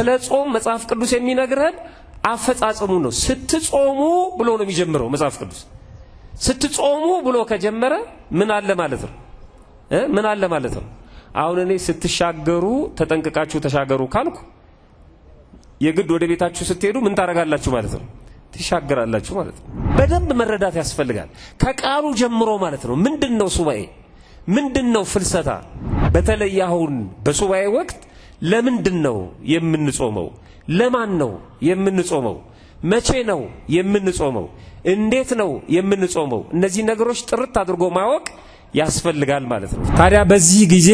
ስለ ጾም መጽሐፍ ቅዱስ የሚነግረን አፈጻጸሙ ነው። ስትጾሙ ብሎ ነው የሚጀምረው መጽሐፍ ቅዱስ። ስትጾሙ ብሎ ከጀመረ ምን አለ ማለት ነው? ምን አለ ማለት ነው? አሁን እኔ ስትሻገሩ ተጠንቅቃችሁ ተሻገሩ ካልኩ የግድ ወደ ቤታችሁ ስትሄዱ ምን ታረጋላችሁ ማለት ነው? ትሻገራላችሁ ማለት ነው። በደንብ መረዳት ያስፈልጋል ከቃሉ ጀምሮ ማለት ነው። ምንድነው ሱባኤ? ምንድነው ፍልሰታ? በተለይ አሁን በሱባኤ ወቅት ለምንድነው የምንጾመው? ለማን ነው የምንጾመው? መቼ ነው የምንጾመው? እንዴት ነው የምንጾመው? እነዚህ ነገሮች ጥርት አድርጎ ማወቅ ያስፈልጋል ማለት ነው። ታዲያ በዚህ ጊዜ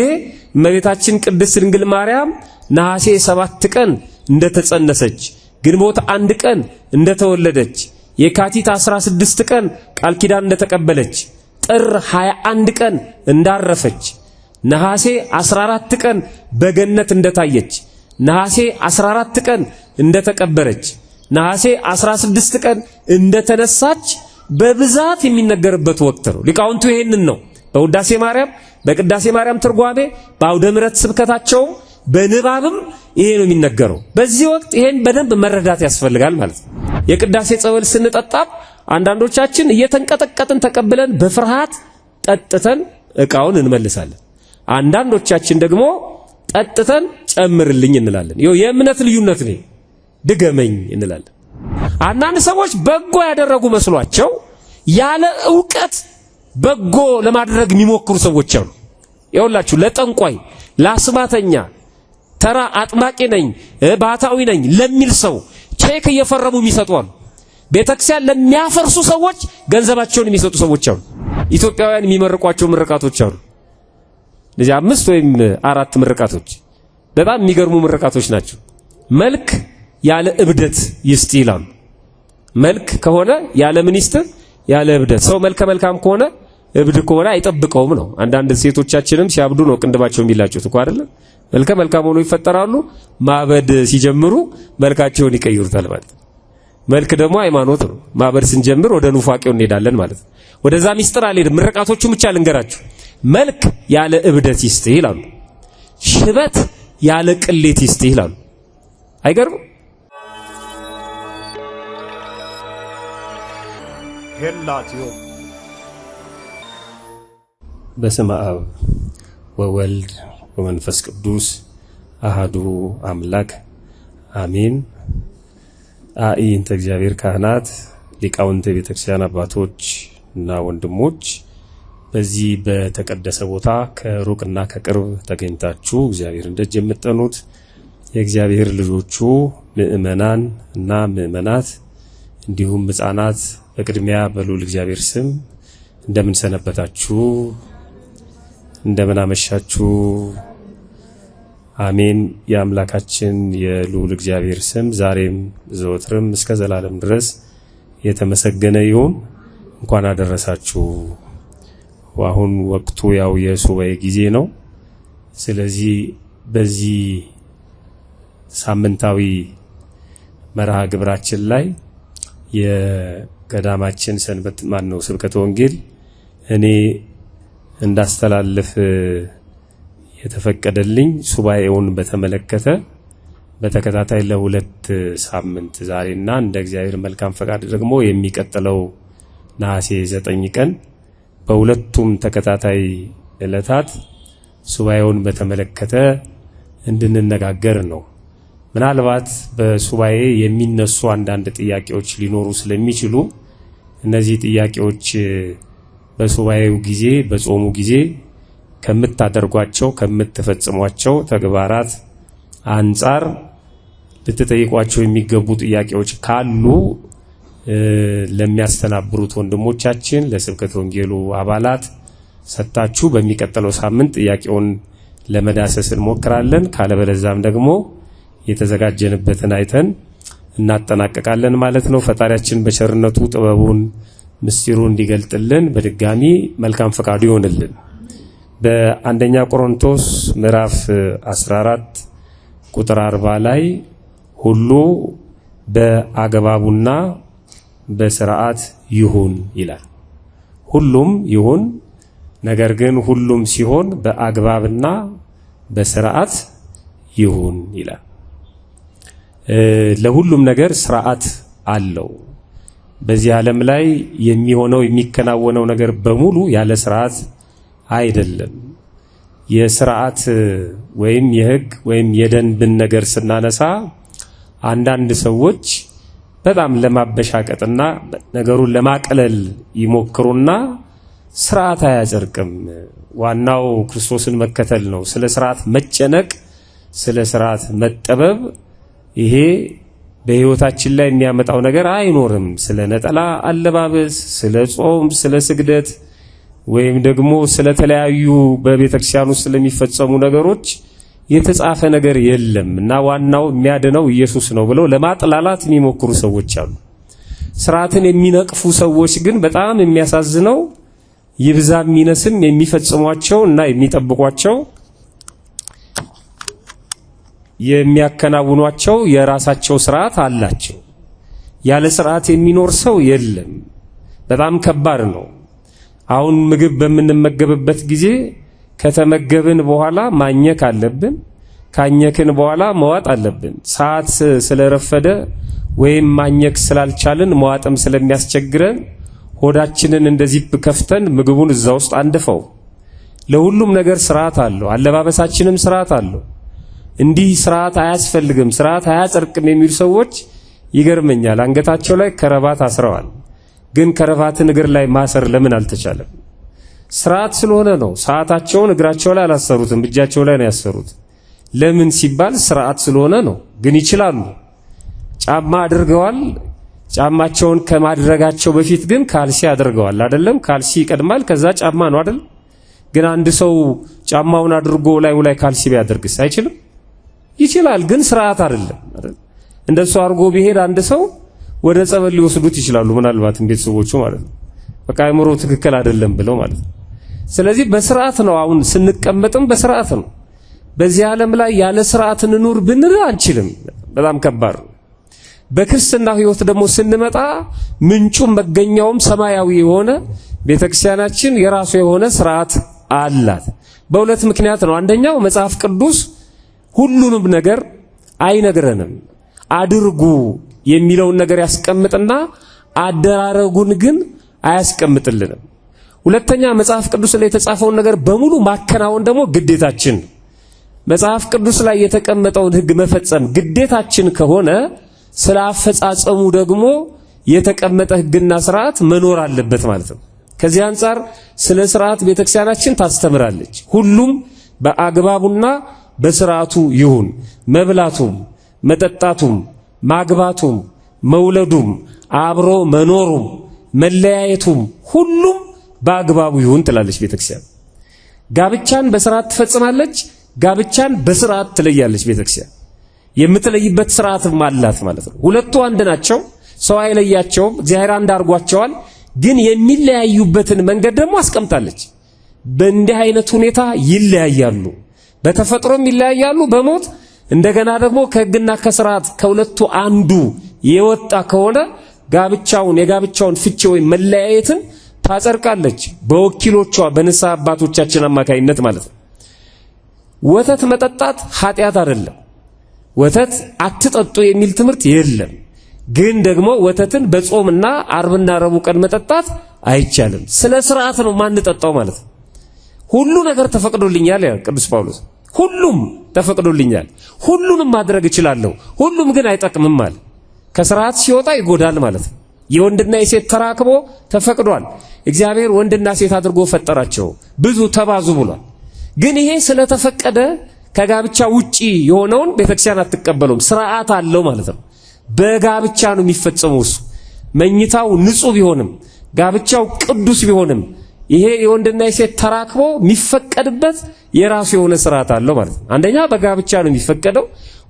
እመቤታችን ቅድስት ድንግል ማርያም ነሐሴ 7 ቀን እንደተጸነሰች፣ ግንቦት 1 ቀን እንደተወለደች፣ የካቲት 16 ቀን ቃል ኪዳን እንደተቀበለች፣ ጥር 21 ቀን እንዳረፈች፣ ነሐሴ 14 ቀን በገነት እንደታየች፣ ነሐሴ 14 ቀን እንደተቀበረች፣ ነሐሴ 16 ቀን እንደተነሳች በብዛት የሚነገርበት ወቅት ነው። ሊቃውንቱ ይሄንን ነው በውዳሴ ማርያም፣ በቅዳሴ ማርያም ትርጓሜ፣ በአውደ ምሕረት ስብከታቸው፣ በንባብም ይሄ ነው የሚነገረው። በዚህ ወቅት ይሄን በደንብ መረዳት ያስፈልጋል ማለት ነው። የቅዳሴ ጸበል ስንጠጣም አንዳንዶቻችን እየተንቀጠቀጥን ተቀብለን በፍርሃት ጠጥተን ዕቃውን እንመልሳለን። አንዳንዶቻችን ደግሞ ጠጥተን ጨምርልኝ እንላለን። ይሄ የእምነት ልዩነት ነው። ድገመኝ እንላለን። አንዳንድ ሰዎች በጎ ያደረጉ መስሏቸው ያለ ዕውቀት በጎ ለማድረግ የሚሞክሩ ሰዎች አሉ። ይኸውላችሁ ለጠንቋይ፣ ለአስማተኛ፣ ተራ አጥማቂ ነኝ ባታዊ ነኝ ለሚል ሰው ቼክ እየፈረሙ የሚሰጡ አሉ። ቤተክርስቲያን ለሚያፈርሱ ሰዎች ገንዘባቸውን የሚሰጡ ሰዎች አሉ። ኢትዮጵያውያን የሚመርቋቸው ምርቃቶች አሉ። ለዚህ 5 ወይም 4 ምርቃቶች በጣም የሚገርሙ ምርቃቶች ናቸው። መልክ ያለ እብደት ይስጥ ይላሉ። መልክ ከሆነ ያለ ምን ይስጥ? ያለ እብደት። ሰው መልከ መልካም ከሆነ እብድ ከሆነ አይጠብቀውም ነው። አንዳንድ ሴቶቻችንም ሲያብዱ ነው ቅንድባቸው የሚላጩት እኮ አይደለ? መልከ መልካም ሆኖ ይፈጠራሉ። ማበድ ሲጀምሩ መልካቸውን ይቀይሩታል ማለት ነው። መልክ ደግሞ ሃይማኖት ነው። ማበድ ስንጀምር ወደ ኑፋቄው እንሄዳለን ማለት ነው። ወደዛ ሚስጥር አልሄድም። ምርቃቶቹን ብቻ ልንገራችሁ። መልክ ያለ እብደት ይስጥ ይላሉ። ሽበት ያለ ቅሌት ይስጥ ይላሉ። አይገርም? ሄላቲዮ በስመ አብ ወወልድ ወመንፈስ ቅዱስ አሃዱ አምላክ አሜን። አኢንተ እግዚአብሔር ካህናት፣ ሊቃውንተ ቤተክርስቲያን አባቶች እና ወንድሞች በዚህ በተቀደሰ ቦታ ከሩቅና ከቅርብ ተገኝታችሁ እግዚአብሔርን ደጅ የምትጠኑት የእግዚአብሔር ልጆቹ ምእመናን እና ምእመናት እንዲሁም ሕፃናት በቅድሚያ በልዑል እግዚአብሔር ስም እንደምን ሰነበታችሁ? እንደምን አመሻችሁ? አሜን። የአምላካችን የልዑል እግዚአብሔር ስም ዛሬም ዘወትርም እስከ ዘላለም ድረስ የተመሰገነ ይሁን። እንኳን አደረሳችሁ። አሁን ወቅቱ ያው የሱባኤ ጊዜ ነው። ስለዚህ በዚህ ሳምንታዊ መርሃ ግብራችን ላይ የገዳማችን ሰንበት ማነው ስብከተ ወንጌል እኔ እንዳስተላልፍ የተፈቀደልኝ ሱባኤውን በተመለከተ በተከታታይ ለ2 ሳምንት ዛሬና እንደ እግዚአብሔር መልካም ፈቃድ ደግሞ የሚቀጥለው ነሐሴ 9 ቀን በሁለቱም ተከታታይ ዕለታት ሱባኤውን በተመለከተ እንድንነጋገር ነው። ምናልባት በሱባኤ የሚነሱ አንዳንድ ጥያቄዎች ሊኖሩ ስለሚችሉ እነዚህ ጥያቄዎች በሱባኤው ጊዜ በጾሙ ጊዜ ከምታደርጓቸው ከምትፈጽሟቸው ተግባራት አንጻር ልትጠይቋቸው የሚገቡ ጥያቄዎች ካሉ ለሚያስተናብሩት ወንድሞቻችን ለስብከተ ወንጌሉ አባላት ሰጣችሁ በሚቀጥለው ሳምንት ጥያቄውን ለመዳሰስ እንሞክራለን። ካለበለዚያም ደግሞ የተዘጋጀንበትን አይተን እናጠናቀቃለን ማለት ነው። ፈጣሪያችን በቸርነቱ ጥበቡን ምስጢሩን እንዲገልጥልን በድጋሚ መልካም ፈቃዱ ይሆንልን። በአንደኛ ቆሮንቶስ ምዕራፍ 14 ቁጥር 40 ላይ ሁሉ በአግባቡና በስርዓት ይሁን ይላል። ሁሉም ይሁን፣ ነገር ግን ሁሉም ሲሆን በአግባብና በስርዓት ይሁን ይላል። ለሁሉም ነገር ስርዓት አለው። በዚህ ዓለም ላይ የሚሆነው የሚከናወነው ነገር በሙሉ ያለ ስርዓት አይደለም። የስርዓት ወይም የህግ ወይም የደንብን ነገር ስናነሳ አንዳንድ ሰዎች በጣም ለማበሻቀጥና ነገሩን ለማቅለል ይሞክሩና ስርዓት አያጸድቅም፣ ዋናው ክርስቶስን መከተል ነው፣ ስለ ስርዓት መጨነቅ፣ ስለ ስርዓት መጠበብ ይሄ በህይወታችን ላይ የሚያመጣው ነገር አይኖርም፣ ስለ ነጠላ አለባበስ፣ ስለ ጾም፣ ስለ ስግደት ወይም ደግሞ ስለ ተለያዩ በቤተክርስቲያን ውስጥ ስለሚፈጸሙ ነገሮች የተጻፈ ነገር የለም እና ዋናው የሚያድነው ኢየሱስ ነው ብለው ለማጥላላት የሚሞክሩ ሰዎች አሉ። ስርዓትን የሚነቅፉ ሰዎች ግን በጣም የሚያሳዝነው ይብዛም ይነስም የሚፈጽሟቸው እና የሚጠብቋቸው የሚያከናውኗቸው የራሳቸው ስርዓት አላቸው። ያለ ስርዓት የሚኖር ሰው የለም። በጣም ከባድ ነው። አሁን ምግብ በምንመገብበት ጊዜ ከተመገብን በኋላ ማኘክ አለብን። ካኘክን በኋላ መዋጥ አለብን። ሰዓት ስለረፈደ ወይም ማኘክ ስላልቻልን መዋጥም ስለሚያስቸግረን ሆዳችንን እንደዚህ ከፍተን ምግቡን እዛ ውስጥ አንድፈው። ለሁሉም ነገር ስርዓት አለው። አለባበሳችንም ስርዓት አለው። እንዲህ ስርዓት አያስፈልግም፣ ስርዓት አያጸድቅም የሚሉ ሰዎች ይገርመኛል። አንገታቸው ላይ ከረባት አስረዋል። ግን ከረባትን እግር ላይ ማሰር ለምን አልተቻለም? ስርዓት ስለሆነ ነው። ሰዓታቸውን እግራቸው ላይ አላሰሩትም፣ እጃቸው ላይ ነው ያሰሩት። ለምን ሲባል ስርዓት ስለሆነ ነው። ግን ይችላሉ። ጫማ አድርገዋል። ጫማቸውን ከማድረጋቸው በፊት ግን ካልሲ አድርገዋል። አይደለም? ካልሲ ይቀድማል፣ ከዛ ጫማ ነው አይደል? ግን አንድ ሰው ጫማውን አድርጎ ላይ ካልሲ ቢያደርግስ አይችልም? ይችላል። ግን ስርዓት አይደለም አይደል? እንደሱ አድርጎ ቢሄድ አንድ ሰው ወደ ጸበል ሊወስዱት ይችላሉ። ምናልባት ቤተሰቦቹ ማለት ነው። በቃ አይምሮ ትክክል አይደለም ብለው ማለት ነው። ስለዚህ በስርዓት ነው። አሁን ስንቀመጥም በስርዓት ነው። በዚህ ዓለም ላይ ያለ ስርዓት እንኑር ብንል አንችልም። በጣም ከባድ ነው። በክርስትና ሕይወት ደግሞ ስንመጣ ምንጩም መገኛውም ሰማያዊ የሆነ ቤተክርስቲያናችን የራሱ የሆነ ስርዓት አላት። በሁለት ምክንያት ነው። አንደኛው መጽሐፍ ቅዱስ ሁሉንም ነገር አይነግረንም። አድርጉ የሚለውን ነገር ያስቀምጥና አደራረጉን ግን አያስቀምጥልንም። ሁለተኛ መጽሐፍ ቅዱስ ላይ የተጻፈውን ነገር በሙሉ ማከናወን ደግሞ ግዴታችን። መጽሐፍ ቅዱስ ላይ የተቀመጠውን ሕግ መፈጸም ግዴታችን ከሆነ ስለ አፈጻጸሙ ደግሞ የተቀመጠ ሕግና ስርዓት መኖር አለበት ማለት ነው። ከዚህ አንፃር ስለ ስርዓት ቤተክርስቲያናችን ታስተምራለች። ሁሉም በአግባቡና በስርዓቱ ይሁን። መብላቱም፣ መጠጣቱም፣ ማግባቱም፣ መውለዱም፣ አብሮ መኖሩም፣ መለያየቱም ሁሉም በአግባቡ ይሁን ትላለች ቤተክርስቲያን። ጋብቻን በስርዓት ትፈጽማለች። ጋብቻን በስርዓት ትለያለች ቤተክርስቲያን። የምትለይበት ስርዓትም አላት ማለት ነው። ሁለቱ አንድ ናቸው። ሰው አይለያቸውም። እግዚአብሔር አንድ አድርጓቸዋል። ግን የሚለያዩበትን መንገድ ደግሞ አስቀምጣለች። በእንዲህ አይነት ሁኔታ ይለያያሉ። በተፈጥሮም ይለያያሉ፣ በሞት እንደገና ደግሞ ከሕግና ከስርዓት ከሁለቱ አንዱ የወጣ ከሆነ የጋብቻውን ፍቺ ወይም መለያየትን ታጸድቃለች በወኪሎቿ በንስሐ አባቶቻችን አማካይነት ማለት ነው። ወተት መጠጣት ኃጢአት አይደለም። ወተት አትጠጡ የሚል ትምህርት የለም። ግን ደግሞ ወተትን በጾምና አርብና ረቡዕ ቀን መጠጣት አይቻልም። ስለ ስርዓት ነው ማንጠጣው ማለት ነው። ሁሉ ነገር ተፈቅዶልኛል ያ ቅዱስ ጳውሎስ። ሁሉም ተፈቅዶልኛል፣ ሁሉንም ማድረግ እችላለሁ፣ ሁሉም ግን አይጠቅምም ማለት ከስርዓት ሲወጣ ይጎዳል ማለት ነው። የወንድና የሴት ተራክቦ ተፈቅዷል። እግዚአብሔር ወንድና ሴት አድርጎ ፈጠራቸው፣ ብዙ ተባዙ ብሏል። ግን ይሄ ስለተፈቀደ ከጋብቻ ውጪ የሆነውን ቤተክርስቲያን አትቀበለውም። ስርዓት አለው ማለት ነው። በጋብቻ ነው የሚፈጸመው። እሱ መኝታው ንጹህ ቢሆንም ጋብቻው ቅዱስ ቢሆንም ይሄ የወንድና የሴት ተራክቦ የሚፈቀድበት የራሱ የሆነ ስርዓት አለው ማለት ነው። አንደኛ በጋብቻ ነው የሚፈቀደው።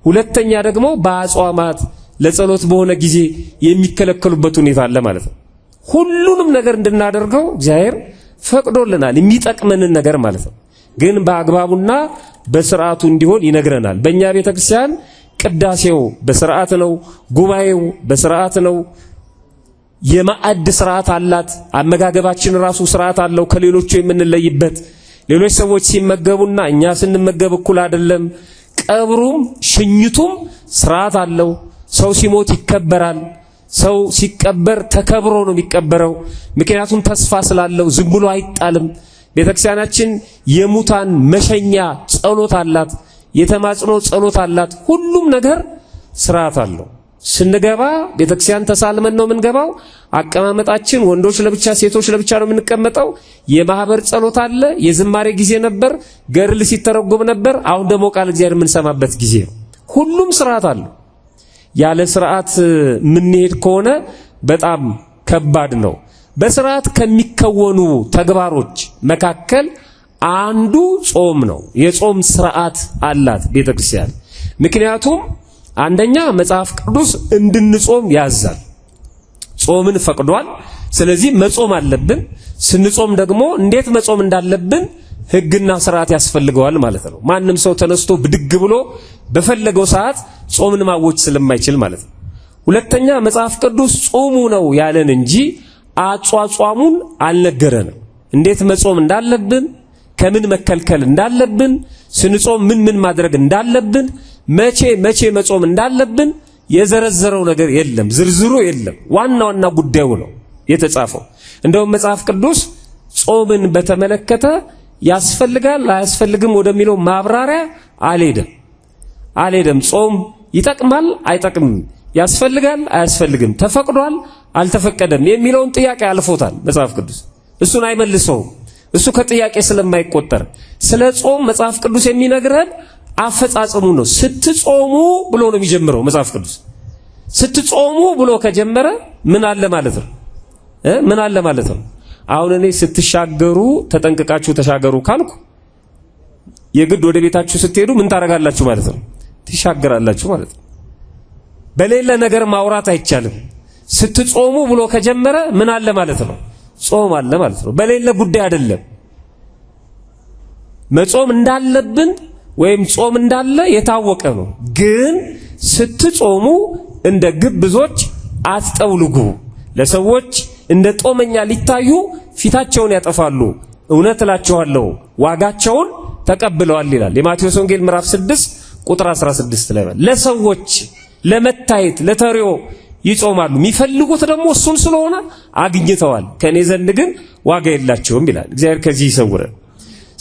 ሁለተኛ ደግሞ በአጽዋማት ለጸሎት በሆነ ጊዜ የሚከለከሉበት ሁኔታ አለ ማለት ነው። ሁሉንም ነገር እንድናደርገው እግዚአብሔር ፈቅዶልናል፣ የሚጠቅመንን ነገር ማለት ነው። ግን በአግባቡና በስርዓቱ እንዲሆን ይነግረናል። በእኛ ቤተክርስቲያን ቅዳሴው በስርዓት ነው፣ ጉባኤው በስርዓት ነው። የማዕድ ስርዓት አላት። አመጋገባችን ራሱ ስርዓት አለው ከሌሎቹ የምንለይበት። ሌሎች ሰዎች ሲመገቡና እኛ ስንመገብ እኩል አይደለም። ቀብሩም ሽኝቱም ስርዓት አለው። ሰው ሲሞት ይከበራል። ሰው ሲቀበር ተከብሮ ነው የሚቀበረው። ምክንያቱም ተስፋ ስላለው ዝም ብሎ አይጣልም። ቤተክርስቲያናችን የሙታን መሸኛ ጸሎት አላት፣ የተማጽኖ ጸሎት አላት። ሁሉም ነገር ስርዓት አለው። ስንገባ ቤተክርስቲያን ተሳልመን ነው የምንገባው። አቀማመጣችን ወንዶች ለብቻ ሴቶች ለብቻ ነው የምንቀመጠው። የማህበር ጸሎት አለ። የዝማሬ ጊዜ ነበር፣ ገርል ሲተረጎም ነበር። አሁን ደግሞ ቃል እግዚአብሔር የምንሰማበት ጊዜ ነው። ሁሉም ስርዓት አለው። ያለ ስርዓት የምንሄድ ከሆነ በጣም ከባድ ነው። በስርዓት ከሚከወኑ ተግባሮች መካከል አንዱ ጾም ነው። የጾም ስርዓት አላት ቤተክርስቲያን። ምክንያቱም አንደኛ መጽሐፍ ቅዱስ እንድንጾም ያዛል። ጾምን ፈቅዷል። ስለዚህ መጾም አለብን። ስንጾም ደግሞ እንዴት መጾም እንዳለብን ሕግና ስርዓት ያስፈልገዋል ማለት ነው። ማንም ሰው ተነስቶ ብድግ ብሎ በፈለገው ሰዓት ጾምን ማወጅ ስለማይችል ማለት ነው። ሁለተኛ መጽሐፍ ቅዱስ ጾሙ ነው ያለን እንጂ አጿጿሙን አልነገረንም። እንዴት መጾም እንዳለብን፣ ከምን መከልከል እንዳለብን፣ ስንጾም ምን ማድረግ እንዳለብን፣ መቼ መጾም እንዳለብን የዘረዘረው ነገር የለም። ዝርዝሩ የለም። ዋና ጉዳዩ ነው የተጻፈው። እንደውም መጽሐፍ ቅዱስ ጾምን በተመለከተ ያስፈልጋል አያስፈልግም ወደሚለው ማብራሪያ አልሄደም። ጾም ይጠቅማል አይጠቅምም፣ ያስፈልጋል አያስፈልግም፣ ተፈቅዷል አልተፈቀደም የሚለውን ጥያቄ አልፎታል መጽሐፍ ቅዱስ። እሱን አይመልሰውም። እሱ ከጥያቄ ስለማይቆጠር ስለ ጾም መጽሐፍ ቅዱስ የሚነግረን አፈጻጸሙ ነው። ስትጾሙ ብሎ ነው የሚጀምረው መጽሐፍ ቅዱስ። ስትጾሙ ብሎ ከጀመረ ምን አለ ማለት ነው? ምን አለ ማለት ነው? አሁን እኔ ስትሻገሩ ተጠንቅቃችሁ ተሻገሩ ካልኩ የግድ ወደ ቤታችሁ ስትሄዱ ምን ታረጋላችሁ ማለት ነው? ትሻገራላችሁ ማለት ነው። በሌላ ነገር ማውራት አይቻልም። ስትጾሙ ብሎ ከጀመረ ምን አለ ማለት ነው? ጾም አለ ማለት ነው። በሌላ ጉዳይ አይደለም። መጾም እንዳለብን ወይም ጾም እንዳለ የታወቀ ነው። ግን ስትጾሙ እንደ ግብዞች አትጠውልጉ፣ ለሰዎች እንደ ጦመኛ ሊታዩ ፊታቸውን ያጠፋሉ፣ እውነት እላችኋለሁ ዋጋቸውን ተቀብለዋል ይላል የማቴዎስ ወንጌል ምዕራፍ 6 ቁጥር 16 ላይ። ለሰዎች ለመታየት ለተሪዮ ይጾማሉ፣ የሚፈልጉት ደግሞ እሱን ስለሆነ አግኝተዋል፣ ከኔ ዘንድ ግን ዋጋ የላቸውም ይላል። እግዚአብሔር ከዚህ ይሰውረን።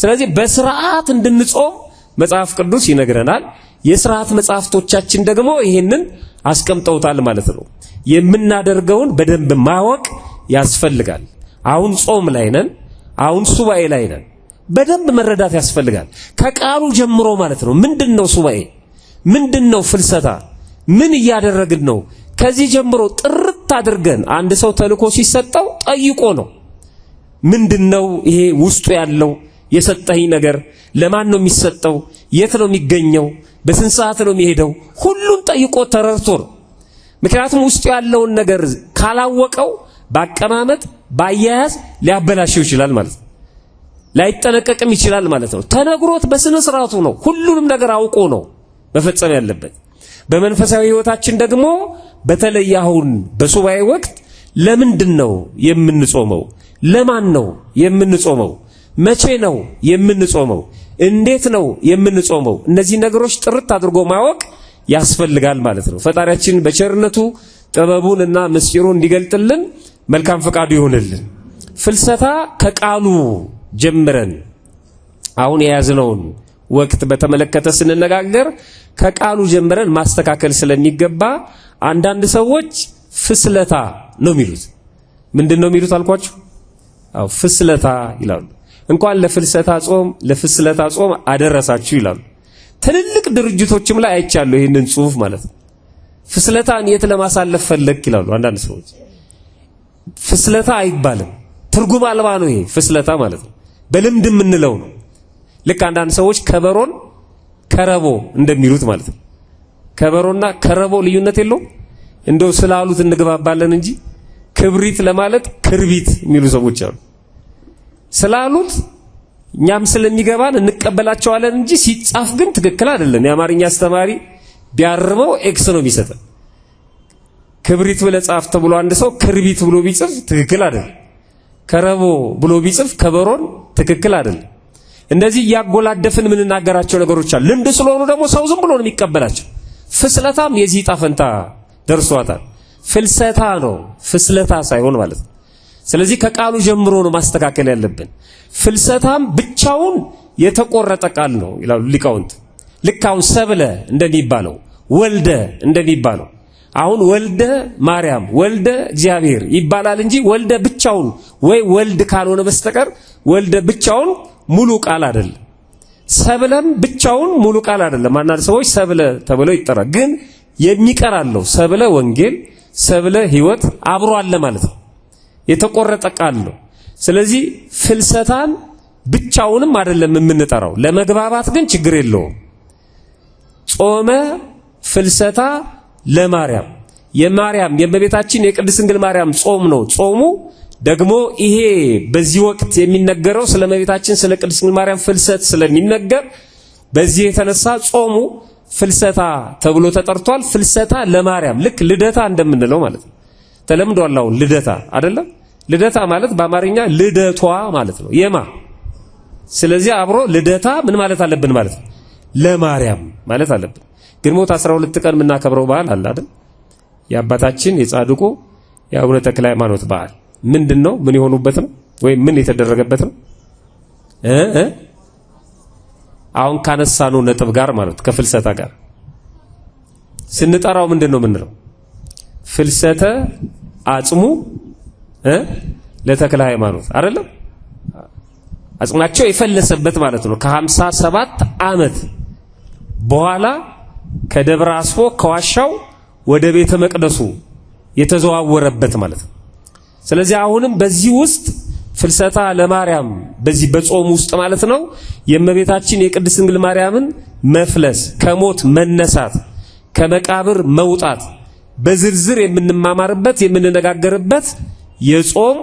ስለዚህ በስርዓት እንድንጾም መጽሐፍ ቅዱስ ይነግረናል። የሥርዓት መጽሐፍቶቻችን ደግሞ ይህንን አስቀምጠውታል ማለት ነው። የምናደርገውን በደንብ ማወቅ ያስፈልጋል። አሁን ጾም ላይ ነን፣ አሁን ሱባኤ ላይ ነን። በደንብ መረዳት ያስፈልጋል ከቃሉ ጀምሮ ማለት ነው። ምንድነው ሱባኤ? ምንድነው ፍልሰታ? ምን እያደረግን ነው? ከዚህ ጀምሮ ጥርት አድርገን አንድ ሰው ተልኮ ሲሰጠው ጠይቆ ነው። ምንድነው ይሄ ውስጡ ያለው የሰጠኝ ነገር? ለማን ነው የሚሰጠው? የት ነው የሚገኘው? በስንት ሰዓት ነው የሚሄደው? ሁሉን ጠይቆ ተረድቶ ነው። ምክንያቱም ውስጡ ያለውን ነገር ካላወቀው በአቀማመጥ ባያያዝ ሊያበላሸው ይችላል ማለት ነው። ላይጠነቀቅም ይችላል ማለት ነው። ተነግሮት በስነ ስርዓቱ ነው። ሁሉንም ነገር አውቆ ነው መፈጸም ያለበት። በመንፈሳዊ ሕይወታችን ደግሞ በተለይ አሁን በሱባኤ ወቅት ለምንድን ነው የምንጾመው? ለማን ነው የምንጾመው? መቼ ነው የምንጾመው? እንዴት ነው የምንጾመው? እነዚህ ነገሮች ጥርት አድርጎ ማወቅ ያስፈልጋል ማለት ነው። ፈጣሪያችን በቸርነቱ ጥበቡንና ምስጢሩን እንዲገልጥልን መልካም ፈቃዱ ይሁንልን። ፍልሰታ ከቃሉ ጀምረን አሁን የያዝነውን ወቅት በተመለከተ ስንነጋገር ከቃሉ ጀምረን ማስተካከል ስለሚገባ አንዳንድ ሰዎች ፍስለታ ነው የሚሉት። ምንድነው የሚሉት አልኳችሁ? አው ፍስለታ ይላሉ። እንኳን ለፍስለታ ጾም አደረሳችሁ ይላሉ። ትልልቅ ድርጅቶችም ላይ አይቻለሁ ይሄንን ጽሑፍ ማለት ነው። ፍስለታን የት ለማሳለፍ ፈለክ ይላሉ አንዳንድ ሰዎች። ፍስለታ አይባልም፣ ትርጉም አልባ ነው ይሄ ፍስለታ ማለት ነው። በልምድ የምንለው ነው። ልክ አንዳንድ ሰዎች ከበሮን ከረቦ እንደሚሉት ማለት ነው። ከበሮና ከረቦ ልዩነት የለውም። እንደው ስላሉት እንግባባለን እንጂ ክብሪት ለማለት ክርቢት የሚሉ ሰዎች አሉ። ስላሉት እኛም ስለሚገባን እንቀበላቸዋለን እንጂ ሲጻፍ ግን ትክክል አይደለም። የአማርኛ አስተማሪ ቢያርመው ኤክስ ነው የሚሰጠው። ክብሪት ብለ ጻፍ ተብሎ አንድ ሰው ክርቢት ብሎ ቢጽፍ ትክክል አይደለም። ከረቦ ብሎ ቢጽፍ ከበሮን ትክክል አይደለም። እንደዚህ ያጎላደፍን የምንናገራቸው ነገሮች አሉ። ልምድ ስለሆኑ ደግሞ ሰው ዝም ብሎ ነው የሚቀበላቸው። ፍስለታም የዚህ ጣፈንታ ደርሷታል። ፍልሰታ ነው ፍስለታ ሳይሆን ማለት ነው። ስለዚህ ከቃሉ ጀምሮ ነው ማስተካከል ያለብን። ፍልሰታም ብቻውን የተቆረጠ ቃል ነው ይላሉ ሊቃውንት። ልክ አሁን ሰብለ እንደሚባለው ወልደ እንደሚባለው አሁን ወልደ ማርያም ወልደ እግዚአብሔር ይባላል እንጂ ወልደ ብቻውን ወይ ወልድ ካልሆነ በስተቀር ወልደ ብቻውን ሙሉ ቃል አይደለም። ሰብለም ብቻውን ሙሉ ቃል አይደለም። አንዳንድ ሰዎች ሰብለ ተብለው ይጠራል፣ ግን የሚቀራለው ሰብለ ወንጌል ሰብለ ሕይወት አብሮ አለ ማለት ነው። የተቆረጠ ቃል ነው። ስለዚህ ፍልሰታን ብቻውንም አይደለም የምንጠራው። ለመግባባት ግን ችግር የለውም። ጾመ ፍልሰታ ለማርያም የማርያም የእመቤታችን የቅድስት ድንግል ማርያም ጾም ነው። ጾሙ ደግሞ ይሄ በዚህ ወቅት የሚነገረው ስለ እመቤታችን ስለ ቅድስት ድንግል ማርያም ፍልሰት ስለሚነገር በዚህ የተነሳ ጾሙ ፍልሰታ ተብሎ ተጠርቷል። ፍልሰታ ለማርያም ልክ ልደታ እንደምንለው ማለት ነው። ተለምዷል አሁን ልደታ አይደለም። ልደታ ማለት በአማርኛ ልደቷ ማለት ነው የማ። ስለዚህ አብሮ ልደታ ምን ማለት አለብን ማለት ነው ለማርያም ማለት አለብን። ግንቦት 12 ቀን የምናከብረው በዓል አለ አይደል? የአባታችን የጻድቁ የአቡነ ተክለ ሃይማኖት በዓል ምንድነው? ምን የሆኑበት ነው ወይም ምን የተደረገበት ነው? አሁን ካነሳነው ነጥብ ጋር ማለት ከፍልሰታ ጋር ስንጠራው ምንድነው የምንለው? ፍልሰተ አጽሙ ለተክለ ሃይማኖት አይደለም? አጽማቸው የፈለሰበት ማለት ነው። ከ57 ዓመት በኋላ ከደብረ አስፎ ከዋሻው ወደ ቤተ መቅደሱ የተዘዋወረበት ማለት ነው። ስለዚህ አሁንም በዚህ ውስጥ ፍልሰታ ለማርያም በዚህ በጾም ውስጥ ማለት ነው የእመቤታችን የቅድስት ድንግል ማርያምን መፍለስ፣ ከሞት መነሳት፣ ከመቃብር መውጣት በዝርዝር የምንማማርበት የምንነጋገርበት የጾም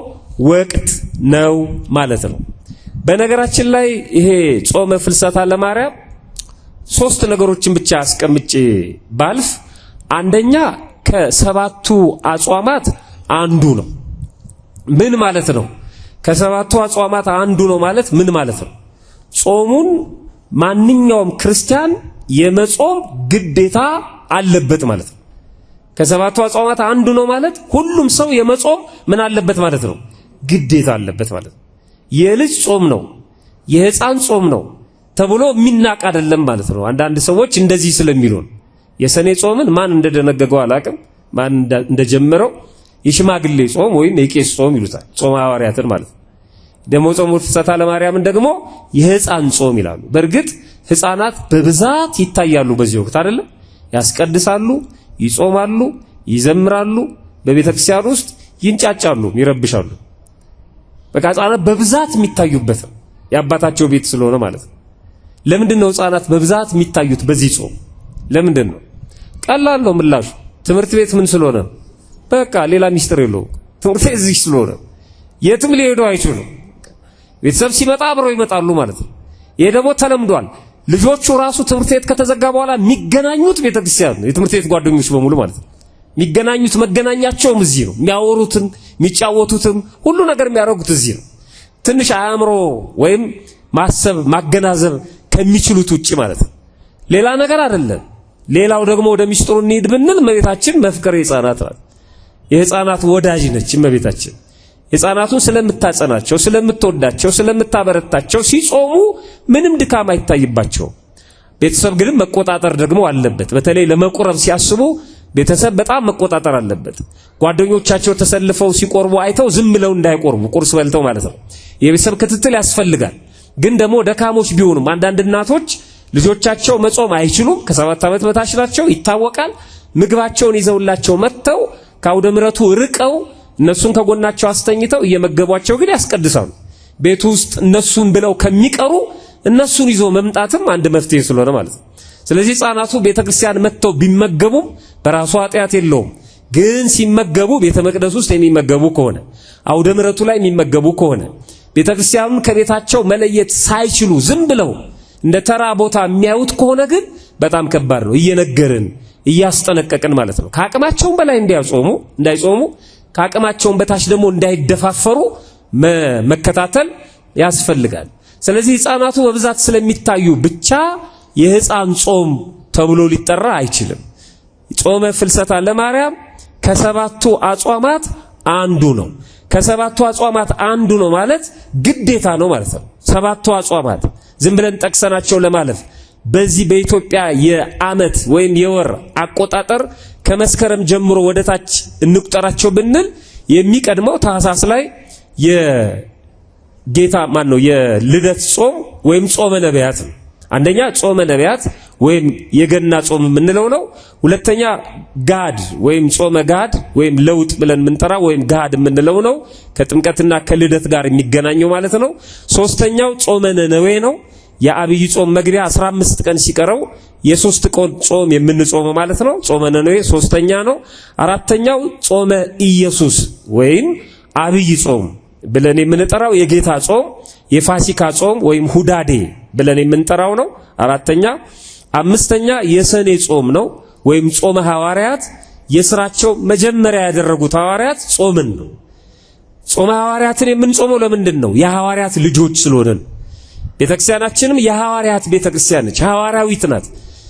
ወቅት ነው ማለት ነው። በነገራችን ላይ ይሄ ጾመ ፍልሰታ ለማርያም 3 ነገሮችን ብቻ አስቀምጬ ባልፍ፣ አንደኛ ከሰባቱ አጽዋማት አንዱ ነው። ምን ማለት ነው? ከሰባቱ አጽዋማት አንዱ ነው ማለት ምን ማለት ነው? ጾሙን ማንኛውም ክርስቲያን የመጾም ግዴታ አለበት ማለት ነው። ከሰባቱ አጽዋማት አንዱ ነው ማለት ሁሉም ሰው የመጾም ምን አለበት ማለት ነው? ግዴታ አለበት ማለት ነው። የልጅ ጾም ነው፣ የሕፃን ጾም ነው ተብሎ የሚናቅ አይደለም ማለት ነው። አንዳንድ ሰዎች እንደዚህ ስለሚሉ የሰኔ ጾምን ማን እንደደነገገው አላቅም፣ ማን እንደጀመረው የሽማግሌ ጾም ወይም የቄስ ጾም ይሉታል፣ ጾመ ሐዋርያትን ማለት ነው። ደግሞ ጾመ ፍልሰታ ለማርያምን ደግሞ የሕፃን ጾም ይላሉ። በእርግጥ ሕፃናት በብዛት ይታያሉ በዚህ ወቅት አይደለም? ያስቀድሳሉ፣ ይጾማሉ፣ ይዘምራሉ፣ በቤተ ክርስቲያን ውስጥ ይንጫጫሉ፣ ይረብሻሉ። በቃ ሕፃናት በብዛት የሚታዩበት ነው፣ የአባታቸው ቤት ስለሆነ ማለት ነው። ለምንድን ነው ሕፃናት በብዛት የሚታዩት በዚህ ጾም? ለምንድን ነው? ቀላል ነው ምላሹ። ትምህርት ቤት ምን ስለሆነ? በቃ ሌላ ሚስጥር የለውም። ትምህርት ቤት እዚህ ስለሆነ የትም ሊሄዱ አይችሉም። ቤተሰብ ሲመጣ አብረው ይመጣሉ ማለት ነው። ይሄ ደግሞ ተለምዷል። ልጆቹ ራሱ ትምህርት ቤት ከተዘጋ በኋላ የሚገናኙት ቤተክርስቲያን ነው። የትምህርት ቤት ጓደኞች በሙሉ ማለት ነው የሚገናኙት፣ መገናኛቸውም እዚህ ነው። የሚያወሩትም የሚጫወቱትም ሁሉ ነገር የሚያደርጉት እዚህ ነው። ትንሽ አእምሮ ወይም ማሰብ ማገናዘብ ከሚችሉት ውጪ ማለት ነው። ሌላ ነገር አይደለም። ሌላው ደግሞ ወደ ሚስጥሩ እንሂድ ብንል እመቤታችን መፍቀሬ ሕፃናት ናት። የሕፃናት ወዳጅ ነች እመቤታችን። ሕፃናቱን ስለምታጸናቸው፣ ስለምትወዳቸው፣ ስለምታበረታቸው ሲጾሙ ምንም ድካም አይታይባቸው። ቤተሰብ ግን መቆጣጠር ደግሞ አለበት። በተለይ ለመቁረብ ሲያስቡ ቤተሰብ በጣም መቆጣጠር አለበት። ጓደኞቻቸው ተሰልፈው ሲቆርቡ አይተው ዝም ብለው እንዳይቆርቡ ቁርስ በልተው ማለት ነው። የቤተሰብ ክትትል ያስፈልጋል። ግን ደግሞ ደካሞች ቢሆኑም አንዳንድ እናቶች ልጆቻቸው መጾም አይችሉም፣ ከ7 ዓመት በታች ናቸው ይታወቃል። ምግባቸውን ይዘውላቸው መጥተው ከአውደ ምሕረቱ ርቀው እነሱን ከጎናቸው አስተኝተው እየመገቧቸው ግን ያስቀድሳሉ። ቤቱ ውስጥ እነሱን ብለው ከሚቀሩ እነሱን ይዞ መምጣትም አንድ መፍትሄ ስለሆነ ማለት ነው። ስለዚህ ሕፃናቱ ቤተክርስቲያን መጥተው ቢመገቡም በራሱ ኃጢአት የለውም። ግን ሲመገቡ ቤተ መቅደስ ውስጥ የሚመገቡ ከሆነ አውደ ምሕረቱ ላይ የሚመገቡ ከሆነ ቤተክርስቲያኑን ከቤታቸው መለየት ሳይችሉ ዝም ብለው እንደ ተራ ቦታ የሚያዩት ከሆነ ግን በጣም ከባድ ነው። እየነገርን እያስጠነቀቅን ማለት ነው። ከአቅማቸውም በላይ እንዳይጾሙ ከአቅማቸውም በታች ደግሞ እንዳይደፋፈሩ መከታተል ያስፈልጋል። ስለዚህ ሕፃናቱ በብዛት ስለሚታዩ ብቻ የሕፃን ጾም ተብሎ ሊጠራ አይችልም። ጾመ ፍልሰታ ለማርያም ከሰባቱ አጽዋማት አንዱ ነው። ከሰባቱ አጽዋማት አንዱ ነው ማለት ግዴታ ነው ማለት ነው። ሰባቱ አጽዋማት ዝም ብለን ጠቅሰናቸው ለማለፍ በዚህ በኢትዮጵያ የዓመት ወይም የወር አቆጣጠር ከመስከረም ጀምሮ ወደታች እንቁጠራቸው ብንል የሚቀድመው ታኅሳስ ላይ የጌታ ማን ነው የልደት ጾም ወይም ጾመ ነቢያት ነው። አንደኛ ጾመ ነቢያት ወይም የገና ጾም የምንለው ነው። ሁለተኛ ጋድ ወይም ጾመ ጋድ ወይም ለውጥ ብለን የምንጠራ ወይም ጋድ የምንለው ነው። ከጥምቀትና ከልደት ጋር የሚገናኘው ማለት ነው። ሶስተኛው ጾመ ነነዌ ነው። የአብይ ጾም መግቢያ 15 ቀን ሲቀረው የሶስት ቀን ጾም የምንጾመው ማለት ነው። ጾመ ነነዌ ሶስተኛ ነው። አራተኛው ጾመ ኢየሱስ ወይም አብይ ጾም ብለን የምንጠራው የጌታ ጾም የፋሲካ ጾም ወይም ሁዳዴ ብለን የምንጠራው ነው። አራተኛ አምስተኛ የሰኔ ጾም ነው ወይም ጾመ ሐዋርያት የሥራቸው መጀመሪያ ያደረጉት ሐዋርያት ጾምን ነው። ጾመ ሐዋርያትን የምንጾመው ለምንድን ነው? የሐዋርያት ልጆች ስለሆነን። ቤተክርስቲያናችንም የሐዋርያት ቤተክርስቲያን ነች፣ ሐዋርያዊት ናት።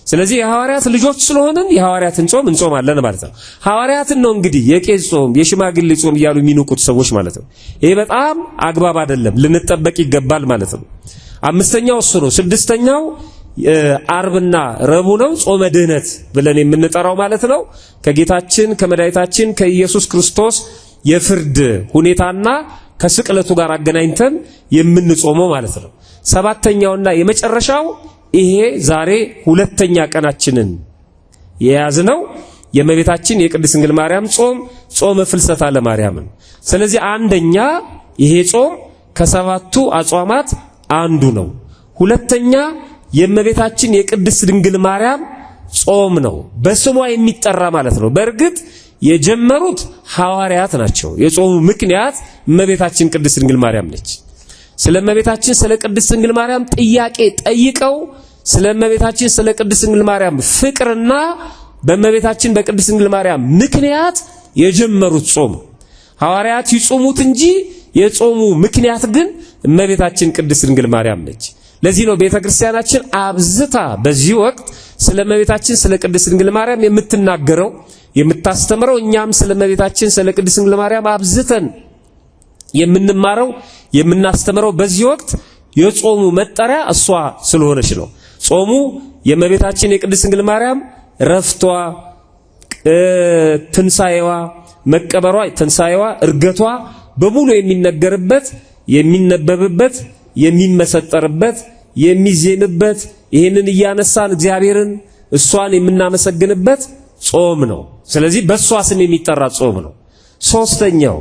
ስለዚህ የሐዋርያት ልጆች ስለሆነን የሐዋርያትን ጾም እንጾማለን ማለት ነው። ሐዋርያትን ነው እንግዲህ የቄስ ጾም የሽማግሌ ጾም እያሉ የሚንቁት ሰዎች ማለት ነው። ይሄ በጣም አግባብ አይደለም፣ ልንጠበቅ ይገባል ማለት ነው። አምስተኛው እሱ ነው። ስድስተኛው አርብና ረቡዕ ነው፣ ጾመ ድህነት ብለን የምንጠራው ማለት ነው። ከጌታችን ከመድኃኒታችን ከኢየሱስ ክርስቶስ የፍርድ ሁኔታና ከስቅለቱ ጋር አገናኝተን የምንጾመው ማለት ነው። ሰባተኛውና የመጨረሻው ይሄ ዛሬ ሁለተኛ ቀናችንን የያዝነው የእመቤታችን የቅድስት ድንግል ማርያም ጾም ጾመ ፍልሰታ ለማርያም ነው። ስለዚህ አንደኛ ይሄ ጾም ከሰባቱ አጽዋማት አንዱ ነው። ሁለተኛ የእመቤታችን የቅድስት ድንግል ማርያም ጾም ነው፣ በስሟ የሚጠራ ማለት ነው። በእርግጥ የጀመሩት ሐዋርያት ናቸው። የጾሙ ምክንያት እመቤታችን ቅድስት ድንግል ማርያም ነች። ስለ እመቤታችን ስለ ቅድስት ድንግል ማርያም ጥያቄ ጠይቀው ስለ እመቤታችን ስለ ቅድስት ድንግል ማርያም ፍቅርና በእመቤታችን በቅድስት ድንግል ማርያም ምክንያት የጀመሩት ጾም ሐዋርያት ይጾሙት እንጂ የጾሙ ምክንያት ግን እመቤታችን ቅድስት ድንግል ማርያም ነች። ለዚህ ነው ቤተክርስቲያናችን አብዝታ በዚህ ወቅት ስለ እመቤታችን ስለ ቅድስት ድንግል ማርያም የምትናገረው የምታስተምረው። እኛም ስለ እመቤታችን ስለ ቅድስት ድንግል ማርያም አብዝተን የምንማረው የምናስተምረው በዚህ ወቅት የጾሙ መጠሪያ እሷ ስለሆነች ነው። ጾሙ የእመቤታችን የቅድስት ድንግል ማርያም ረፍቷ፣ ትንሳኤዋ፣ መቀበሯ፣ ትንሳኤዋ፣ እርገቷ በሙሉ የሚነገርበት የሚነበብበት የሚመሰጠርበት የሚዜምበት ይህንን እያነሳን እግዚአብሔርን እሷን የምናመሰግንበት ጾም ነው። ስለዚህ በእሷ ስም የሚጠራ ጾም ነው። ሶስተኛው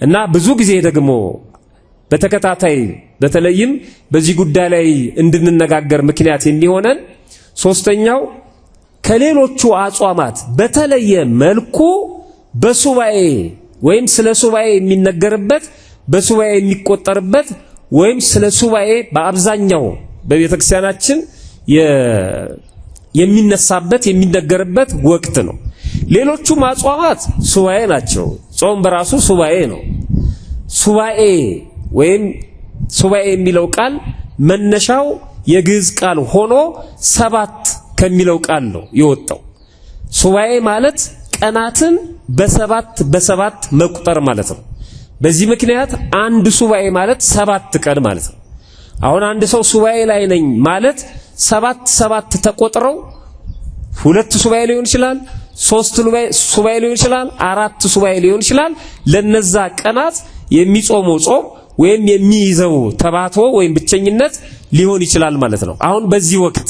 እና ብዙ ጊዜ ደግሞ በተከታታይ በተለይም በዚህ ጉዳይ ላይ እንድንነጋገር ምክንያት የሚሆነን ሶስተኛው ከሌሎቹ አጽዋማት በተለየ መልኩ በሱባኤ ወይም ስለ ሱባኤ የሚነገርበት በሱባኤ የሚቆጠርበት ወይም ስለ ሱባኤ በአብዛኛው በቤተክርስቲያናችን የሚነሳበት የሚነገርበት ወቅት ነው። ሌሎቹ አጽዋማት ሱባኤ ናቸው። ጾም በራሱ ሱባኤ ነው። ሱባኤ ወይም ሱባኤ የሚለው ቃል መነሻው የግዕዝ ቃል ሆኖ ሰባት ከሚለው ቃል ነው የወጣው። ሱባኤ ማለት ቀናትን በሰባት መቁጠር ማለት ነው። በዚህ ምክንያት አንድ ሱባኤ ማለት 7 ቀን ማለት ነው። አሁን አንድ ሰው ሱባኤ ላይ ነኝ ማለት ሰባት ተቆጥረው 2 ሱባኤ ሊሆን ይችላል፣ 3 ሱባኤ ሊሆን ይችላል፣ 4 ሱባኤ ሊሆን ይችላል። ለነዛ ቀናት የሚጾመው ጾም ወይም የሚይዘው ተባቶ ወይም ብቸኝነት ሊሆን ይችላል ማለት ነው። አሁን በዚህ ወቅት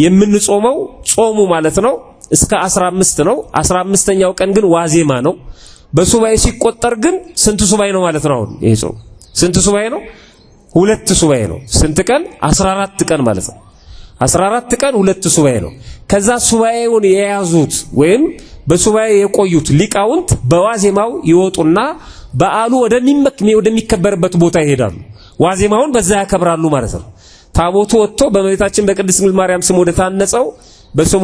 የምንጾመው ጾሙ ማለት ነው እስከ 15 ነው። 15ኛው ቀን ግን ዋዜማ ነው። በሱባኤ ሲቆጠር ግን ስንት ሱባኤ ነው ማለት ነው? አሁን ይሄ ጾም ስንት ሱባኤ ነው? 2 ሱባኤ ነው። ስንት ቀን? 14 ቀን ማለት ነው። 14 ቀን 2 ሱባኤ ነው። ከዛ ሱባኤውን የያዙት ወይም በሱባኤ የቆዩት ሊቃውንት በዋዜማው ይወጡና በዓሉ ወደሚከበርበት ቦታ ይሄዳሉ። ዋዜማውን በዛ ያከብራሉ ማለት ነው። ታቦቱ ወጥቶ በእመቤታችን በቅድስት ድንግል ማርያም ስም ወደ ታነጸው በስሟ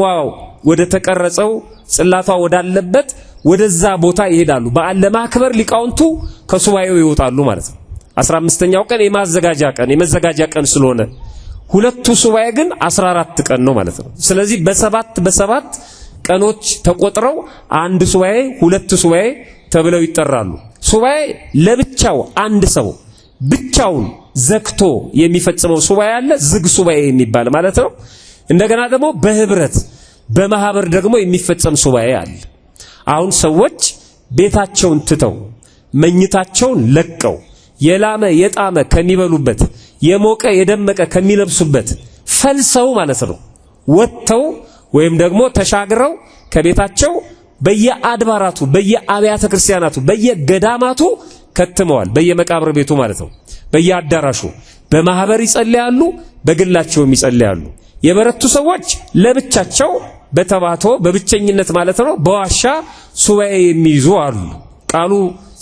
ወደ ተቀረጸው ጽላቷ ወዳለበት ወደዛ ቦታ ይሄዳሉ። በዓል ለማክበር ሊቃውንቱ ከሱባኤው ይወጣሉ ማለት ነው። 15ኛው ቀን የመዘጋጃ ቀን ስለሆነ 2ቱ ሱባኤ ግን 14 ቀን ነው ማለት ነው። ስለዚህ በሰባት ቀኖች ተቆጥረው አንድ ሱባኤ ሁለት ሱባኤ ተብለው ይጠራሉ። ሱባኤ ለብቻው አንድ ሰው ብቻውን ዘክቶ የሚፈጽመው ሱባኤ አለ፣ ዝግ ሱባኤ የሚባል ማለት ነው። እንደገና ደግሞ በህብረት በማህበር ደግሞ የሚፈጸም ሱባኤ አለ። አሁን ሰዎች ቤታቸውን ትተው መኝታቸውን ለቀው የላመ የጣመ ከሚበሉበት የሞቀ የደመቀ ከሚለብሱበት ፈልሰው ማለት ነው ወጥተው ወይም ደግሞ ተሻግረው ከቤታቸው በየአድባራቱ በየአብያተ ክርስቲያናቱ በየገዳማቱ ከትመዋል። በየመቃብር ቤቱ ማለት ነው። በየአዳራሹ በማህበር ይጸልያሉ፣ በግላቸውም ይጸልያሉ። የበረቱ ሰዎች ለብቻቸው በተባቶ በብቸኝነት ማለት ነው በዋሻ ሱባኤ የሚይዙ አሉ። ቃሉ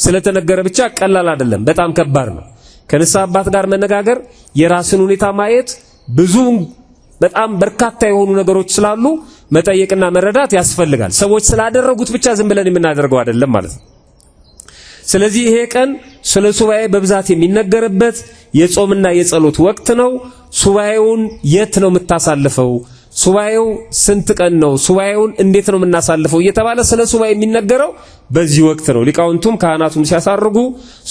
ስለተነገረ ብቻ ቀላል አይደለም፣ በጣም ከባድ ነው። ከንስሐ አባት ጋር መነጋገር፣ የራስን ሁኔታ ማየት፣ ብዙ በጣም በርካታ የሆኑ ነገሮች ስላሉ መጠየቅና መረዳት ያስፈልጋል። ሰዎች ስላደረጉት ብቻ ዝም ብለን የምናደርገው አይደለም ማለት ነው። ስለዚህ ይሄ ቀን ስለ ሱባኤ በብዛት የሚነገርበት የጾምና የጸሎት ወቅት ነው። ሱባኤውን የት ነው የምታሳልፈው? ሱባኤው ስንት ቀን ነው? ሱባኤውን እንዴት ነው የምናሳልፈው? እየተባለ ስለ ሱባኤ የሚነገረው በዚህ ወቅት ነው። ሊቃውንቱም ካህናቱም ሲያሳርጉ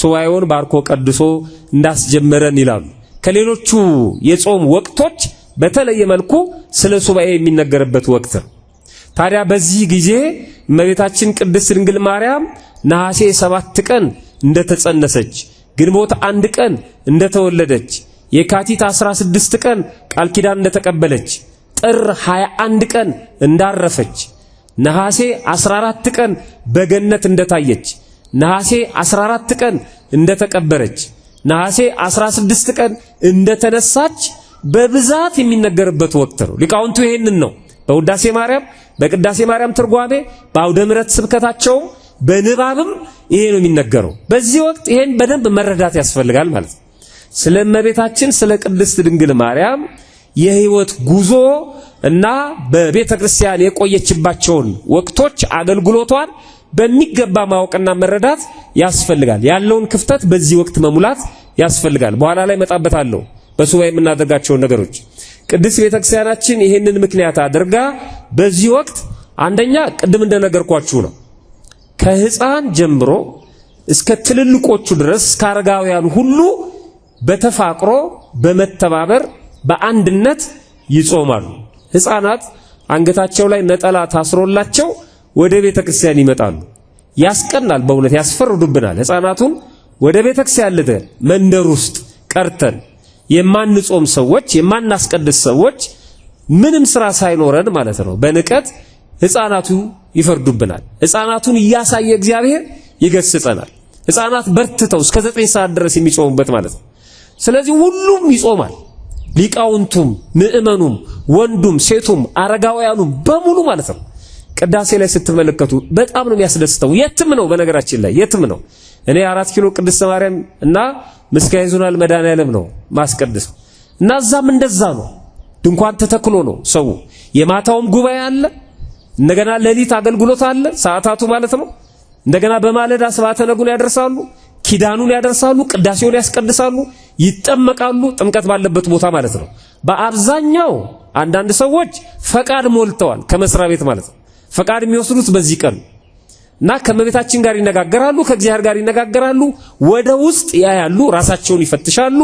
ሱባኤውን ባርኮ ቀድሶ እንዳስጀመረን ይላሉ። ከሌሎቹ የጾም ወቅቶች በተለየ መልኩ ስለ ሱባኤ የሚነገርበት ወቅት ነው። ታዲያ በዚህ ጊዜ እመቤታችን ቅድስት ድንግል ማርያም ነሐሴ 7 ቀን እንደተጸነሰች፣ ግንቦት 1 ቀን እንደተወለደች፣ የካቲት 16 ቀን ቃል ኪዳን እንደተቀበለች፣ ጥር 21 ቀን እንዳረፈች፣ ነሐሴ 14 ቀን በገነት እንደታየች፣ ነሐሴ 14 ቀን እንደተቀበረች፣ ነሐሴ 16 ቀን እንደተነሳች በብዛት የሚነገርበት ወቅት ነው። ሊቃውንቱ ይሄንን ነው በውዳሴ ማርያም በቅዳሴ ማርያም ትርጓሜ በአውደ ምሕረት ስብከታቸው በንባብም ይሄ ነው የሚነገረው። በዚህ ወቅት ይሄን በደንብ መረዳት ያስፈልጋል ማለት ነው። ስለ እመቤታችን ስለ ቅድስት ድንግል ማርያም የህይወት ጉዞ እና በቤተ ክርስቲያን የቆየችባቸውን ወቅቶች አገልግሎቷን በሚገባ ማወቅና መረዳት ያስፈልጋል። ያለውን ክፍተት በዚህ ወቅት መሙላት ያስፈልጋል። በኋላ ላይ መጣበታለሁ በሱባኤ የምናደርጋቸውን ነገሮች። ቅድስት ቤተ ክርስቲያናችን ይሄንን ምክንያት አድርጋ በዚህ ወቅት አንደኛ ቅድም እንደነገርኳችሁ ነው ከህፃን ጀምሮ እስከ ትልልቆቹ ድረስ እስከ አረጋውያን ሁሉ በተፋቅሮ በመተባበር በአንድነት ይጾማሉ። ህፃናት አንገታቸው ላይ ነጠላ ታስሮላቸው ወደ ቤተ ክርስቲያን ይመጣሉ። ያስቀናል፣ በእውነት ያስፈርዱብናል። ህፃናቱን ወደ ቤተ ክርስቲያን ልተን መንደር ውስጥ ቀርተን የማንጾም ሰዎች የማናስቀድስ ሰዎች ምንም ስራ ሳይኖረን ማለት ነው በንቀት ህፃናቱ ይፈርዱብናል። ህፃናቱን እያሳየ እግዚአብሔር ይገስጸናል። ህፃናት በርትተው እስከ 9 ሰዓት ድረስ የሚጾሙበት ማለት ነው። ስለዚህ ሁሉም ይጾማል። ሊቃውንቱም ምእመኑም ወንዱም ሴቱም አረጋውያኑም በሙሉ ማለት ነው። ቅዳሴ ላይ ስትመለከቱ በጣም ነው የሚያስደስተው። የትም ነው በነገራችን ላይ የትም ነው። እኔ 4 ኪሎ ቅድስት ማርያም እና ምስካየ ኅዙናን መድኃኔዓለም ነው ማስቀድሰው እና እዛም እንደዛ ነው። ድንኳን ተተክሎ ነው ሰው። የማታውም ጉባኤ አለ፣ እንደገና ሌሊት አገልግሎት አለ፣ ሰዓታቱ ማለት ነው። እንደገና በማለዳ ስብሐተ ነጉን ያደርሳሉ፣ ኪዳኑን ያደርሳሉ፣ ቅዳሴውን ያስቀድሳሉ፣ ይጠመቃሉ። ጥምቀት ባለበት ቦታ ማለት ነው። በአብዛኛው አንዳንድ ሰዎች ፈቃድ ሞልተዋል ከመስሪያ ቤት ማለት ነው። ፈቃድ የሚወስዱት በዚህ ቀን እና ከመቤታችን ጋር ይነጋገራሉ፣ ከእግዚአብሔር ጋር ይነጋገራሉ፣ ወደ ውስጥ ያያሉ፣ ራሳቸውን ይፈትሻሉ፣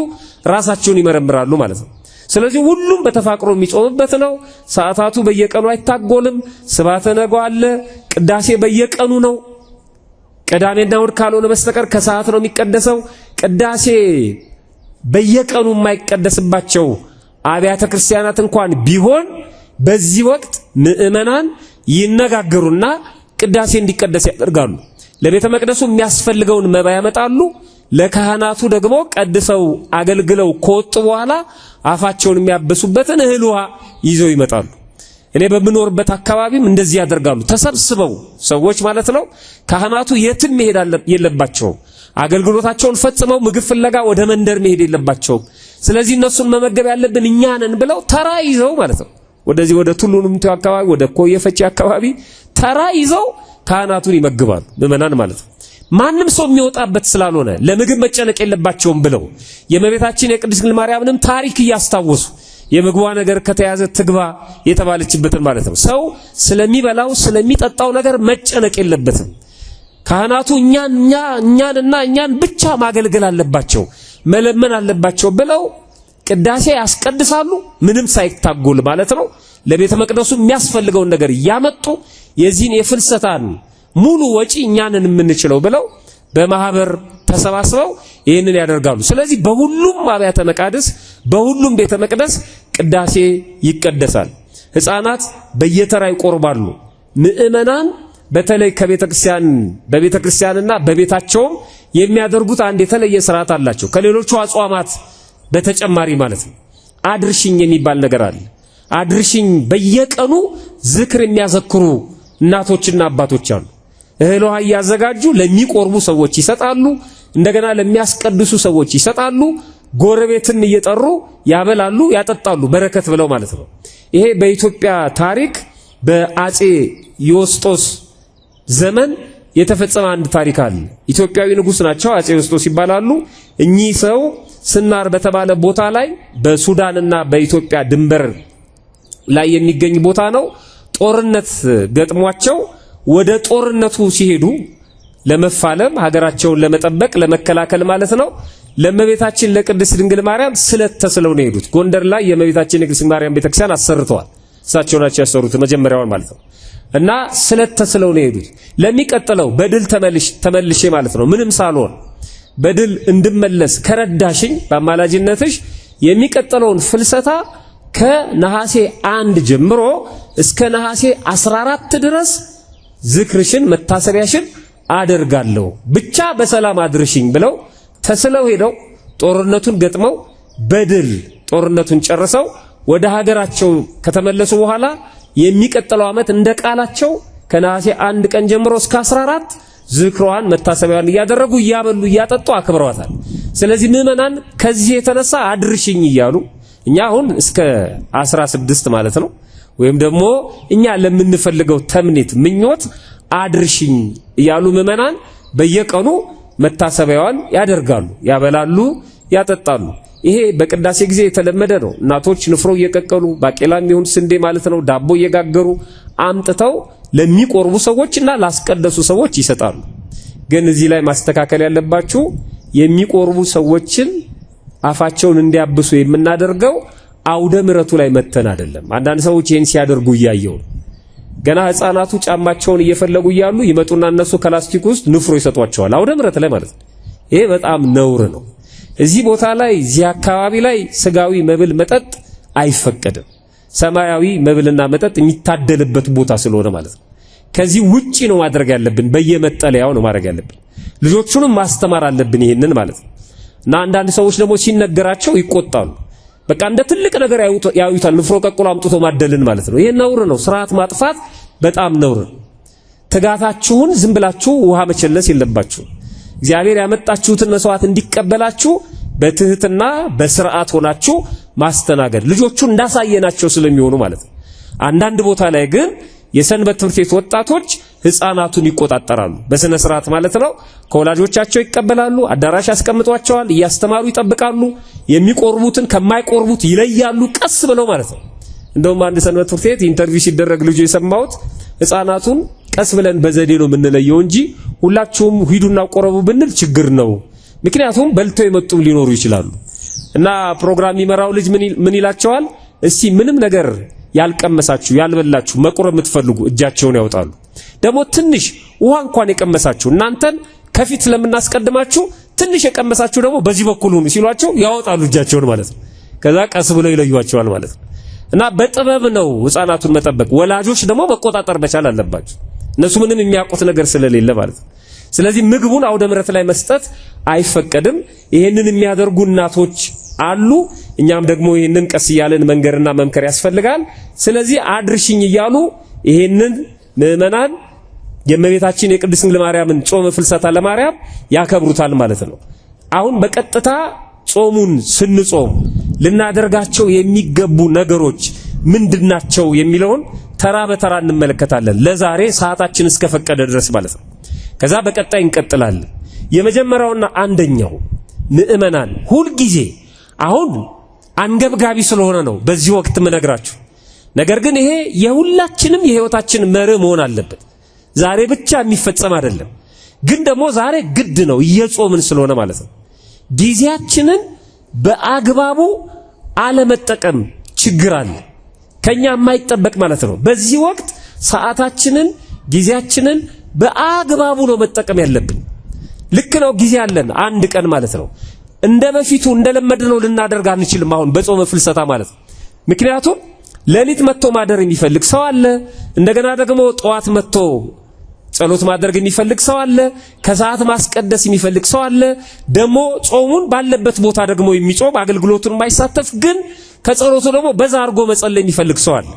ራሳቸውን ይመረምራሉ ማለት ነው። ስለዚህ ሁሉም በተፋቅሮ የሚጾምበት ነው። ሰዓታቱ በየቀኑ አይታጎልም። ስብሐተ ነጉ አለ፣ ቅዳሴ በየቀኑ ነው። ቅዳሜና እሑድ ካልሆነ በስተቀር ከሰዓት ነው የሚቀደሰው። ቅዳሴ በየቀኑ የማይቀደስባቸው አብያተ ክርስቲያናት እንኳን ቢሆን በዚህ ወቅት ምእመናን ይነጋገሩና ቅዳሴ እንዲቀደስ ያደርጋሉ። ለቤተ መቅደሱ የሚያስፈልገውን መባ ያመጣሉ። ለካህናቱ ደግሞ ቀድሰው አገልግለው ከወጡ በኋላ አፋቸውን የሚያበሱበትን እህል ውሃ ይዘው ይመጣሉ። እኔ በምኖርበት አካባቢም እንደዚህ ያደርጋሉ። ተሰብስበው ሰዎች ማለት ነው። ካህናቱ የትም መሄድ የለባቸውም። አገልግሎታቸውን ፈጽመው ምግብ ፍለጋ ወደ መንደር መሄድ የለባቸውም። ስለዚህ እነሱን መመገብ ያለብን እኛ ነን ብለው ተራ ይዘው ማለት ነው ወደዚህ ወደ ቱሉኑምቱ አካባቢ ወደ ኮየፈጪ አካባቢ ተራ ይዘው ካህናቱን ይመግባሉ፣ ምእመናን ማለት ነው። ማንም ሰው የሚወጣበት ስላልሆነ ለምግብ መጨነቅ የለባቸውም ብለው የእመቤታችን የቅድስት ድንግል ማርያምንም ታሪክ እያስታወሱ የምግቧ ነገር ከተያዘ ትግባ የተባለችበትን ማለት ነው። ሰው ስለሚበላው ስለሚጠጣው ነገር መጨነቅ የለበትም። ካህናቱ እኛን ብቻ ማገልገል አለባቸው፣ መለመን አለባቸው ብለው ቅዳሴ ያስቀድሳሉ፣ ምንም ሳይታጎል ማለት ነው። ለቤተ መቅደሱ የሚያስፈልገውን ነገር ያመጡ የዚህን የፍልሰታን ሙሉ ወጪ እኛንን የምንችለው ብለው በማህበር ተሰባስበው ይህንን ያደርጋሉ። ስለዚህ በሁሉም አብያተ መቃደስ በሁሉም ቤተ መቅደስ ቅዳሴ ይቀደሳል። ሕፃናት በየተራ ይቆርባሉ። ምእመናን በተለይ በቤተ ክርስቲያንና በቤታቸውም የሚያደርጉት አንድ የተለየ ስርዓት አላቸው ከሌሎቹ አጽዋማት በተጨማሪ ማለት ነው። አድርሽኝ የሚባል ነገር አለ። አድርሽኝ በየቀኑ ዝክር የሚያዘክሩ እናቶችና አባቶች አሉ። እህል ውሃ እያዘጋጁ ለሚቆርቡ ሰዎች ይሰጣሉ። እንደገና ለሚያስቀድሱ ሰዎች ይሰጣሉ። ጎረቤትን እየጠሩ ያበላሉ፣ ያጠጣሉ፣ በረከት ብለው ማለት ነው። ይሄ በኢትዮጵያ ታሪክ በአጼ ዮስጦስ ዘመን የተፈጸመ አንድ ታሪክ አለ። ኢትዮጵያዊ ንጉስ ናቸው፣ አጼ ዮስጦስ ይባላሉ። እኚህ ሰው ስናር በተባለ ቦታ ላይ በሱዳንና በኢትዮጵያ ድንበር ላይ የሚገኝ ቦታ ነው። ጦርነት ገጥሟቸው ወደ ጦርነቱ ሲሄዱ ለመፋለም ሀገራቸውን ለመጠበቅ ለመከላከል ማለት ነው። ለእመቤታችን ለቅድስት ድንግል ማርያም ስለት ተስለው ነው የሄዱት። ጎንደር ላይ የእመቤታችን የቅድስት ማርያም ቤተክርስቲያን አሰርተዋል። እሳቸው ናቸው ያሰሩት መጀመሪያውን ማለት ነው። እና ስለት ተስለው ነው የሄዱት። ለሚቀጥለው በድል ተመልሼ ማለት ነው ምንም ሳልሆን በድል እንድመለስ ከረዳሽኝ በአማላጅነትሽ የሚቀጥለውን ፍልሰታ ከነሐሴ 1 ጀምሮ እስከ ነሐሴ 14 ድረስ ዝክርሽን መታሰቢያሽን አደርጋለሁ፣ ብቻ በሰላም አድርሽኝ ብለው ተስለው ሄደው ጦርነቱን ገጥመው በድል ጦርነቱን ጨርሰው ወደ ሀገራቸው ከተመለሱ በኋላ የሚቀጥለው ዓመት እንደ ቃላቸው ከነሐሴ 1 ቀን ጀምሮ እስከ 14 ዝክሯን መታሰቢያን እያደረጉ እያበሉ እያጠጡ አክብረዋታል። ስለዚህ ምእመናን ከዚህ የተነሳ አድርሽኝ እያሉ እኛ አሁን እስከ 16 ማለት ነው ወይም ደግሞ እኛ ለምንፈልገው ተምኔት ምኞት አድርሽኝ እያሉ ምእመናን በየቀኑ መታሰቢያዋን ያደርጋሉ፣ ያበላሉ፣ ያጠጣሉ። ይሄ በቅዳሴ ጊዜ የተለመደ ነው። እናቶች ንፍሮ እየቀቀሉ ባቄላም ይሁን ስንዴ ማለት ነው ዳቦ እየጋገሩ አምጥተው ለሚቆርቡ ሰዎችና ላስቀደሱ ሰዎች ይሰጣሉ። ግን እዚህ ላይ ማስተካከል ያለባችሁ የሚቆርቡ ሰዎችን አፋቸውን እንዲያብሱ የምናደርገው አውደ ምሕረቱ ላይ መተን አይደለም። አንዳንድ ሰዎች ይሄን ሲያደርጉ እያየው ገና ሕፃናቱ ጫማቸውን እየፈለጉ እያሉ ይመጡና እነሱ ከላስቲክ ውስጥ ንፍሮ ይሰጧቸዋል አውደ ምሕረት ላይ ማለት ነው። ይሄ በጣም ነውር ነው። እዚህ ቦታ ላይ እዚህ አካባቢ ላይ ስጋዊ መብል መጠጥ አይፈቀድም። ሰማያዊ መብልና መጠጥ የሚታደልበት ቦታ ስለሆነ ማለት ነው። ከዚህ ውጪ ነው ማድረግ ያለብን፣ በየመጠለያው ነው ማድረግ ያለብን። ልጆቹንም ማስተማር አለብን ይሄንን ማለት ነው። እና አንዳንድ ሰዎች ደግሞ ሲነገራቸው ይቆጣሉ። በቃ እንደ ትልቅ ነገር ያዩታል። ንፍሮ ቀቅሎ አምጥቶ ማደልን ማለት ነው። ይሄ ነውር ነው። ስርዓት ማጥፋት በጣም ነውር ነው። ትጋታችሁን ዝም ብላችሁ ውሃ መቸለስ የለባችሁ። እግዚአብሔር ያመጣችሁትን መስዋዕት እንዲቀበላችሁ በትህትና በስርዓት ሆናችሁ ማስተናገድ ልጆቹ እንዳሳየናቸው ስለሚሆኑ ማለት ነው። አንዳንድ ቦታ ላይ ግን የሰንበት ትምህርት ቤት ወጣቶች ሕፃናቱን ይቆጣጠራሉ። በስነ ስርዓት ማለት ነው። ከወላጆቻቸው ይቀበላሉ፣ አዳራሽ ያስቀምጧቸዋል፣ እያስተማሩ ይጠብቃሉ። የሚቆርቡትን ከማይቆርቡት ይለያሉ፣ ቀስ ብለው ማለት ነው። እንደውም አንድ ሰንበት ትምህርት ቤት ኢንተርቪው ሲደረግ ልጁ የሰማሁት ሕፃናቱን ቀስ ብለን በዘዴ ነው የምንለየው እንጂ ሁላችሁም ሂዱና ቆረቡ ብንል ችግር ነው። ምክንያቱም በልተው የመጡም ሊኖሩ ይችላሉ። እና ፕሮግራም የሚመራው ልጅ ምን ይላቸዋል? እስቲ ምንም ነገር ያልቀመሳችሁ ያልበላችሁ መቁረብ የምትፈልጉ እጃቸውን ያወጣሉ። ደግሞ ትንሽ ውሃ እንኳን የቀመሳችሁ እናንተን ከፊት ስለምናስቀድማችሁ ትንሽ የቀመሳችሁ ደግሞ በዚህ በኩል ሁኑ ሲሏቸው ያወጣሉ እጃቸውን ማለት ነው። ከዛ ቀስ ብለው ይለዩዋቸዋል ማለት ነው። እና በጥበብ ነው ሕፃናቱን መጠበቅ። ወላጆች ደግሞ መቆጣጠር መቻል አለባቸው። እነሱ ምንም የሚያውቁት ነገር ስለሌለ ማለት ነው። ስለዚህ ምግቡን አውደ ምሕረት ላይ መስጠት አይፈቀድም። ይሄንን የሚያደርጉ እናቶች አሉ። እኛም ደግሞ ይሄንን ቀስ እያለን መንገርና መምከር ያስፈልጋል። ስለዚህ አድርሽኝ እያሉ ይሄንን ምእመናን የእመቤታችን የቅድስት ድንግል ማርያምን ጾመ ፍልሰታ ለማርያም ያከብሩታል ማለት ነው። አሁን በቀጥታ ጾሙን ስንጾም ልናደርጋቸው የሚገቡ ነገሮች ምንድናቸው የሚለውን ተራ በተራ እንመለከታለን። ለዛሬ ሰዓታችን እስከፈቀደ ድረስ ማለት ነው። ከዛ በቀጣይ እንቀጥላለን። የመጀመሪያውና አንደኛው ምእመናን ሁል ጊዜ አሁን አንገብጋቢ ስለሆነ ነው በዚህ ወቅት ምነግራችሁ። ነገር ግን ይሄ የሁላችንም የህይወታችን መርህ መሆን አለበት። ዛሬ ብቻ የሚፈጸም አይደለም። ግን ደግሞ ዛሬ ግድ ነው እየጾምን ስለሆነ ማለት ነው። ጊዜያችንን በአግባቡ አለመጠቀም ችግር አለ፣ ከኛ የማይጠበቅ ማለት ነው። በዚህ ወቅት ሰዓታችንን ጊዜያችንን በአግባቡ ነው መጠቀም ያለብን። ልክ ነው ጊዜ አለን አንድ ቀን ማለት ነው። እንደ በፊቱ እንደለመድነው ልናደርግ አንችልም አሁን በጾመ ፍልሰታ ማለት ነው። ምክንያቱም ሌሊት መጥቶ ማደር የሚፈልግ ሰው አለ። እንደገና ደግሞ ጠዋት መጥቶ ጸሎት ማድረግ የሚፈልግ ሰው አለ። ከሰዓት ማስቀደስ የሚፈልግ ሰው አለ። ደግሞ ጾሙን ባለበት ቦታ ደግሞ የሚጾም አገልግሎቱን የማይሳተፍ ግን ከጸሎቱ ደግሞ በዛ አድርጎ መጸለይ የሚፈልግ ሰው አለ።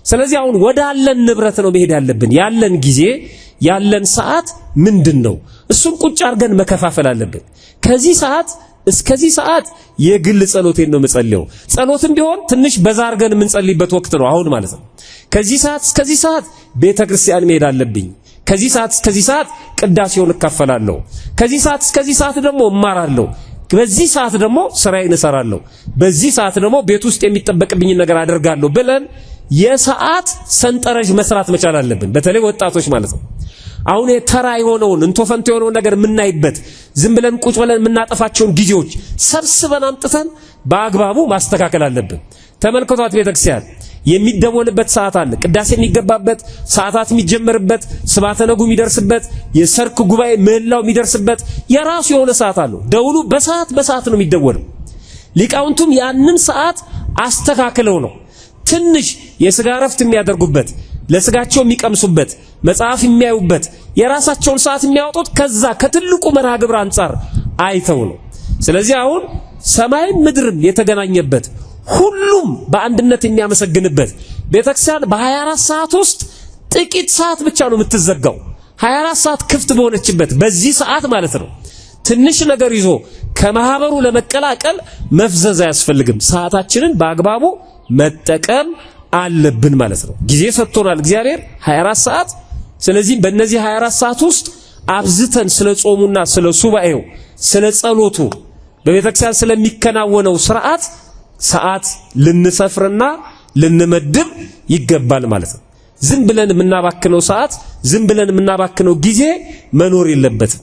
ስለዚህ አሁን ወዳለን ንብረት ነው መሄድ ያለብን። ያለን ጊዜ ያለን ሰዓት ምንድነው? እሱን ቁጭ አድርገን መከፋፈል አለብን። ከዚህ ሰዓት እስከዚህ ሰዓት የግል ጸሎቴን ነው መጸልየው። ጸሎትም ቢሆን ትንሽ በዛ አድርገን የምንጸልይበት ወቅት ነው አሁን ማለት ነው። ከዚህ ሰዓት እስከዚህ ሰዓት ቤተክርስቲያን መሄድ አለብኝ። ከዚህ ሰዓት እስከዚህ ሰዓት ቅዳሴውን እካፈላለሁ። ከዚህ ሰዓት እስከዚህ ሰዓት ደግሞ እማራለሁ። በዚህ ሰዓት ደግሞ ስራዬን እሰራለሁ። በዚህ ሰዓት ደግሞ ቤት ውስጥ የሚጠበቅብኝ ነገር አደርጋለሁ ብለን የሰዓት ሰንጠረዥ መስራት መቻል አለብን። በተለይ ወጣቶች ማለት ነው። አሁን ተራ የሆነውን እንቶፈንቶ የሆነውን ነገር የምናይበት ዝም ብለን ቁጭ ብለን የምናጠፋቸውን ጊዜዎች ሰብስበን አምጥተን በአግባቡ ማስተካከል አለብን። ተመልከቷት፣ ቤተክርስቲያን የሚደወልበት ሰዓት አለ። ቅዳሴ የሚገባበት፣ ሰዓታት የሚጀመርበት፣ ስብሐተ ነጉ የሚደርስበት፣ የሰርክ ጉባኤ ምህላው የሚደርስበት የራሱ የሆነ ሰዓት አለው። ደውሉ በሰዓት ነው የሚደወለው። ሊቃውንቱም ያንን ሰዓት አስተካክለው ነው ትንሽ የሥጋ ረፍት የሚያደርጉበት፣ ለሥጋቸው የሚቀምሱበት፣ መጽሐፍ የሚያዩበት የራሳቸውን ሰዓት የሚያወጡት ከዛ ከትልቁ መርሃ ግብር አንፃር አይተው ነው። ስለዚህ አሁን ሰማይ ምድርም የተገናኘበት ሁሉም በአንድነት የሚያመሰግንበት ቤተክርስቲያን በ24 ሰዓት ውስጥ ጥቂት ሰዓት ብቻ ነው የምትዘጋው። 24 ሰዓት ክፍት በሆነችበት በዚህ ሰዓት ማለት ነው ትንሽ ነገር ይዞ ከማህበሩ ለመቀላቀል መፍዘዝ አያስፈልግም። ሰዓታችንን በአግባቡ መጠቀም አለብን ማለት ነው። ጊዜ ሰጥቶናል እግዚአብሔር 24 ሰዓት። ስለዚህ በእነዚህ 24 ሰዓት ውስጥ አብዝተን ስለ ጾሙና ስለ ሱባኤው ስለ ጸሎቱ በቤተክርስቲያን ስለሚከናወነው ስርዓት ሰዓት ልንሰፍርና ልንመድብ ይገባል ማለት ነው። ዝም ብለን የምናባክነው ሰዓት ዝም ብለን የምናባክነው ጊዜ መኖር የለበትም።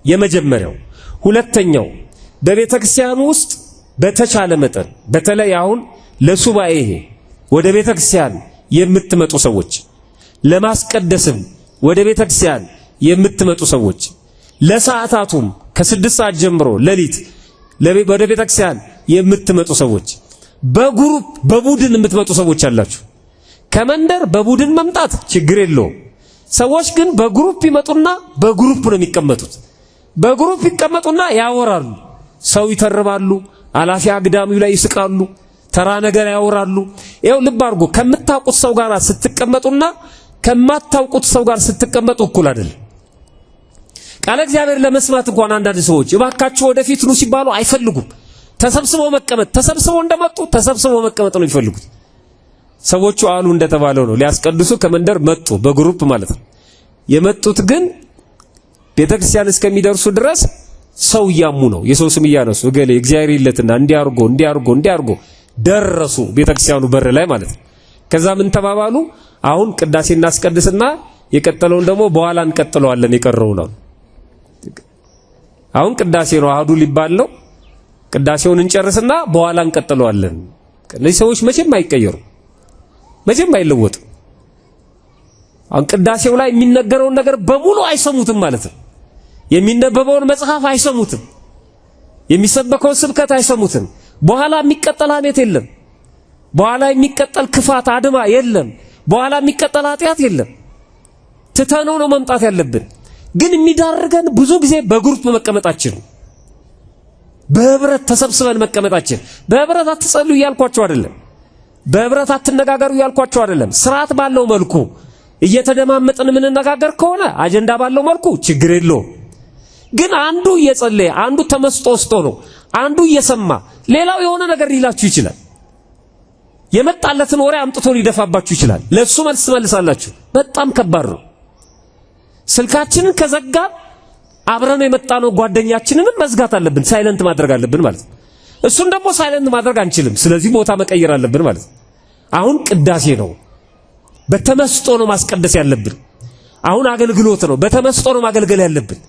የመጀመሪያው። ሁለተኛው በቤተክርስቲያን ውስጥ በተቻለ መጠን በተለይ አሁን ለሱባኤ ወደ ቤተክርስቲያን የምትመጡ ሰዎች፣ ለማስቀደስም ወደ ቤተክርስቲያን የምትመጡ ሰዎች፣ ለሰዓታቱም ከ6 ሰዓት ጀምሮ ሌሊት ወደ ቤተክርስቲያን የምትመጡ ሰዎች፣ በግሩፕ በቡድን የምትመጡ ሰዎች አላችሁ። ከመንደር በቡድን መምጣት ችግር የለውም። ሰዎች ግን በግሩፕ ይመጡና በግሩፕ ነው የሚቀመጡት። በግሩፕ ይቀመጡና ያወራሉ፣ ሰው ይተርባሉ፣ አላፊ አግዳሚው ላይ ይስቃሉ፣ ተራ ነገር ያወራሉ። ይሄው ልብ አድርጎ ከምታውቁት ሰው ጋር ስትቀመጡና ከማታውቁት ሰው ጋር ስትቀመጡ እኩል አይደለም። ቃለ እግዚአብሔር ለመስማት እንኳን አንዳንድ ሰዎች እባካችሁ ወደፊት ኑ ሲባሉ አይፈልጉም። ተሰብስበው እንደመጡ ተሰብስበው መቀመጥ ነው የሚፈልጉት። ሰዎቹ አሉ እንደተባለው ነው። ሊያስቀድሱ ከመንደር መጡ በግሩፕ ማለት ነው። የመጡት ግን ቤተክርስቲያን እስከሚደርሱ ድረስ ሰው እያሙ ነው፣ የሰው ስም እያነሱ እገሌ እግዚአብሔር ይለትና እንዲያርጎ ደረሱ ቤተክርስቲያኑ በር ላይ ማለት ነው። ከዛ ምን ተባባሉ? አሁን ቅዳሴ እናስቀድስና የቀጠለውን ደግሞ በኋላ እንቀጥለዋለን የቀረው ነው። አሁን ቅዳሴ ነው አህዱ ሊባል ነው። ቅዳሴውን እንጨርስና በኋላ እንቀጥለዋለን። እነዚህ ሰዎች መቼም አይቀየሩ፣ መቼም አይለወጡ። አሁን ቅዳሴው ላይ የሚነገረውን ነገር በሙሉ አይሰሙትም ማለት ነው። የሚነበበውን መጽሐፍ አይሰሙትም። የሚሰበከውን ስብከት አይሰሙትም። በኋላ የሚቀጠል ሐሜት የለም። በኋላ የሚቀጠል ክፋት አድማ የለም። በኋላ የሚቀጠል ኃጢአት የለም። ትተነው ነው መምጣት ያለብን። ግን የሚዳርገን ብዙ ጊዜ በግሩፕ መቀመጣችን፣ በህብረት ተሰብስበን መቀመጣችን። በህብረት አትጸልዩ እያልኳቸው አይደለም። በህብረት አትነጋገሩ እያልኳቸው አይደለም። ስርዓት ባለው መልኩ እየተደማመጥን የምንነጋገር ከሆነ አጀንዳ ባለው መልኩ ችግር የለውም። ግን አንዱ እየጸለየ አንዱ ተመስጦ ውስጥ ነው፣ አንዱ እየሰማ ሌላው የሆነ ነገር ሊላችሁ ይችላል። የመጣለትን ወሬ አምጥቶ ሊደፋባችሁ ይችላል። ለሱ መልስ መልሳላችሁ። በጣም ከባድ ነው። ስልካችንን ከዘጋ አብረን የመጣነው ጓደኛችንን መዝጋት አለብን፣ ሳይለንት ማድረግ አለብን ማለት ነው። እሱን ደግሞ ሳይለንት ማድረግ አንችልም። ስለዚህ ቦታ መቀየር አለብን ማለት ነው። አሁን ቅዳሴ ነው፣ በተመስጦ ነው ማስቀደስ ያለብን። አሁን አገልግሎት ነው፣ በተመስጦ ነው ማገልገል ያለብን።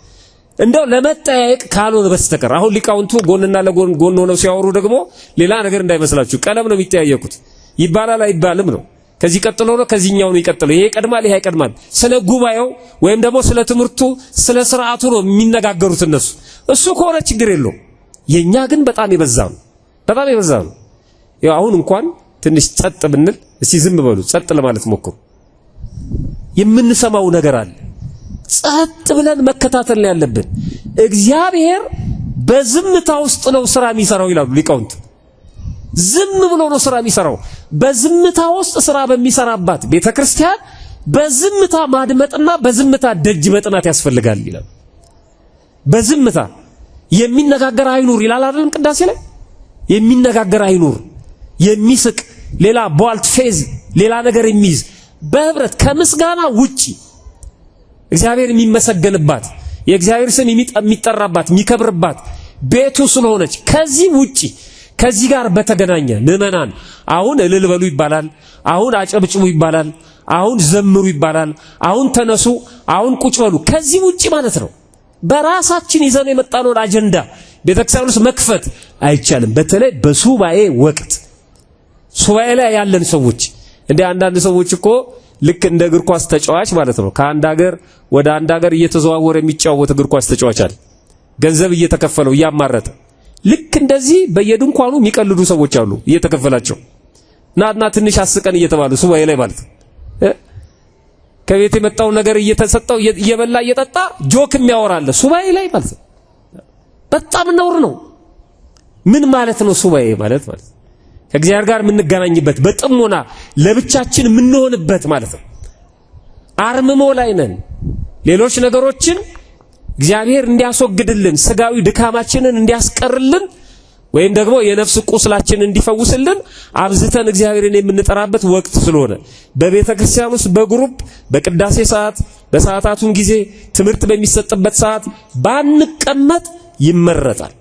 እንደው ለመጠያየቅ ካልሆነ በስተቀር አሁን ሊቃውንቱ ጎንና ለጎን ሆነው ሲያወሩ ደግሞ ሌላ ነገር እንዳይመስላችሁ ቀለም ነው የሚጠያየቁት። ይባላል አይባልም ነው። ከዚህ ቀጥሎ ነው ከዚህኛው ነው ይቀጥለው፣ ይሄ ይቀድማል ይሄ ይቀድማል። ስለ ጉባኤው ወይም ደግሞ ስለ ትምህርቱ ስለ ስርዓቱ ነው የሚነጋገሩት እነሱ። እሱ ከሆነ ችግር የለውም። የኛ ግን በጣም የበዛ ነው፣ በጣም የበዛ ነው። ያው አሁን እንኳን ትንሽ ጸጥ ብንል፣ እስቲ ዝም በሉ፣ ጸጥ ለማለት ሞክሩ። የምንሰማው ነገር አለ። ጸጥ ብለን መከታተል ነው ያለብን። እግዚአብሔር በዝምታ ውስጥ ነው ስራ የሚሰራው ይላሉ ሊቃውንት። ዝም ብሎ ነው ስራ የሚሰራው። በዝምታ ውስጥ ስራ በሚሰራባት ቤተክርስቲያን በዝምታ ማድመጥና በዝምታ ደጅ መጥናት ያስፈልጋል ይላል። በዝምታ የሚነጋገር አይኑር ይላል አይደል? ቅዳሴ ላይ የሚነጋገር አይኑር፣ የሚስቅ ሌላ ቧልት ፌዝ ሌላ ነገር የሚይዝ በህብረት ከምስጋና ውጪ እግዚአብሔር የሚመሰገንባት የእግዚአብሔር ስም የሚጠራባት የሚከብርባት ቤቱ ስለሆነች ከዚህ ውጪ ከዚህ ጋር በተገናኘ ምዕመናን አሁን እልል በሉ ይባላል፣ አሁን አጨብጭቡ ይባላል፣ አሁን ዘምሩ ይባላል፣ አሁን ተነሱ፣ አሁን ቁጭ በሉ። ከዚህ ውጪ ማለት ነው በራሳችን ይዘን የመጣነውን አጀንዳ ቤተክርስቲያን ውስጥ መክፈት አይቻልም። በተለይ በሱባኤ ወቅት ሱባኤ ላይ ያለን ሰዎች እንደ አንዳንድ ሰዎች እኮ ልክ እንደ እግር ኳስ ተጫዋች ማለት ነው ከአንድ ሀገር ወደ አንድ ሀገር እየተዘዋወረ የሚጫወት እግር ኳስ ተጫዋች አለ፣ ገንዘብ እየተከፈለው እያማረጠ። ልክ እንደዚህ በየድንኳኑ የሚቀልዱ ሰዎች አሉ እየተከፈላቸው ናና ትንሽ አስቀን እየተባሉ ሱባኤ ላይ ማለት ነው። ከቤት የመጣው ነገር እየተሰጠው እየበላ እየጠጣ ጆክ የሚያወራለ ሱባኤ ላይ ማለት ነው። በጣም ነውር ነው። ምን ማለት ነው ሱባኤ ማለት? ከእግዚአብሔር ጋር የምንገናኝበት በጥሞና ለብቻችን የምንሆንበት ማለት ነው። አርምሞ ላይ ነን። ሌሎች ነገሮችን እግዚአብሔር እንዲያስወግድልን ስጋዊ ድካማችንን እንዲያስቀርልን ወይም ደግሞ የነፍስ ቁስላችንን እንዲፈውስልን አብዝተን እግዚአብሔርን የምንጠራበት ወቅት ስለሆነ በቤተ ክርስቲያን ውስጥ በግሩፕ በቅዳሴ ሰዓት በሰዓታቱን ጊዜ ትምህርት በሚሰጥበት ሰዓት ባንቀመጥ ይመረጣል።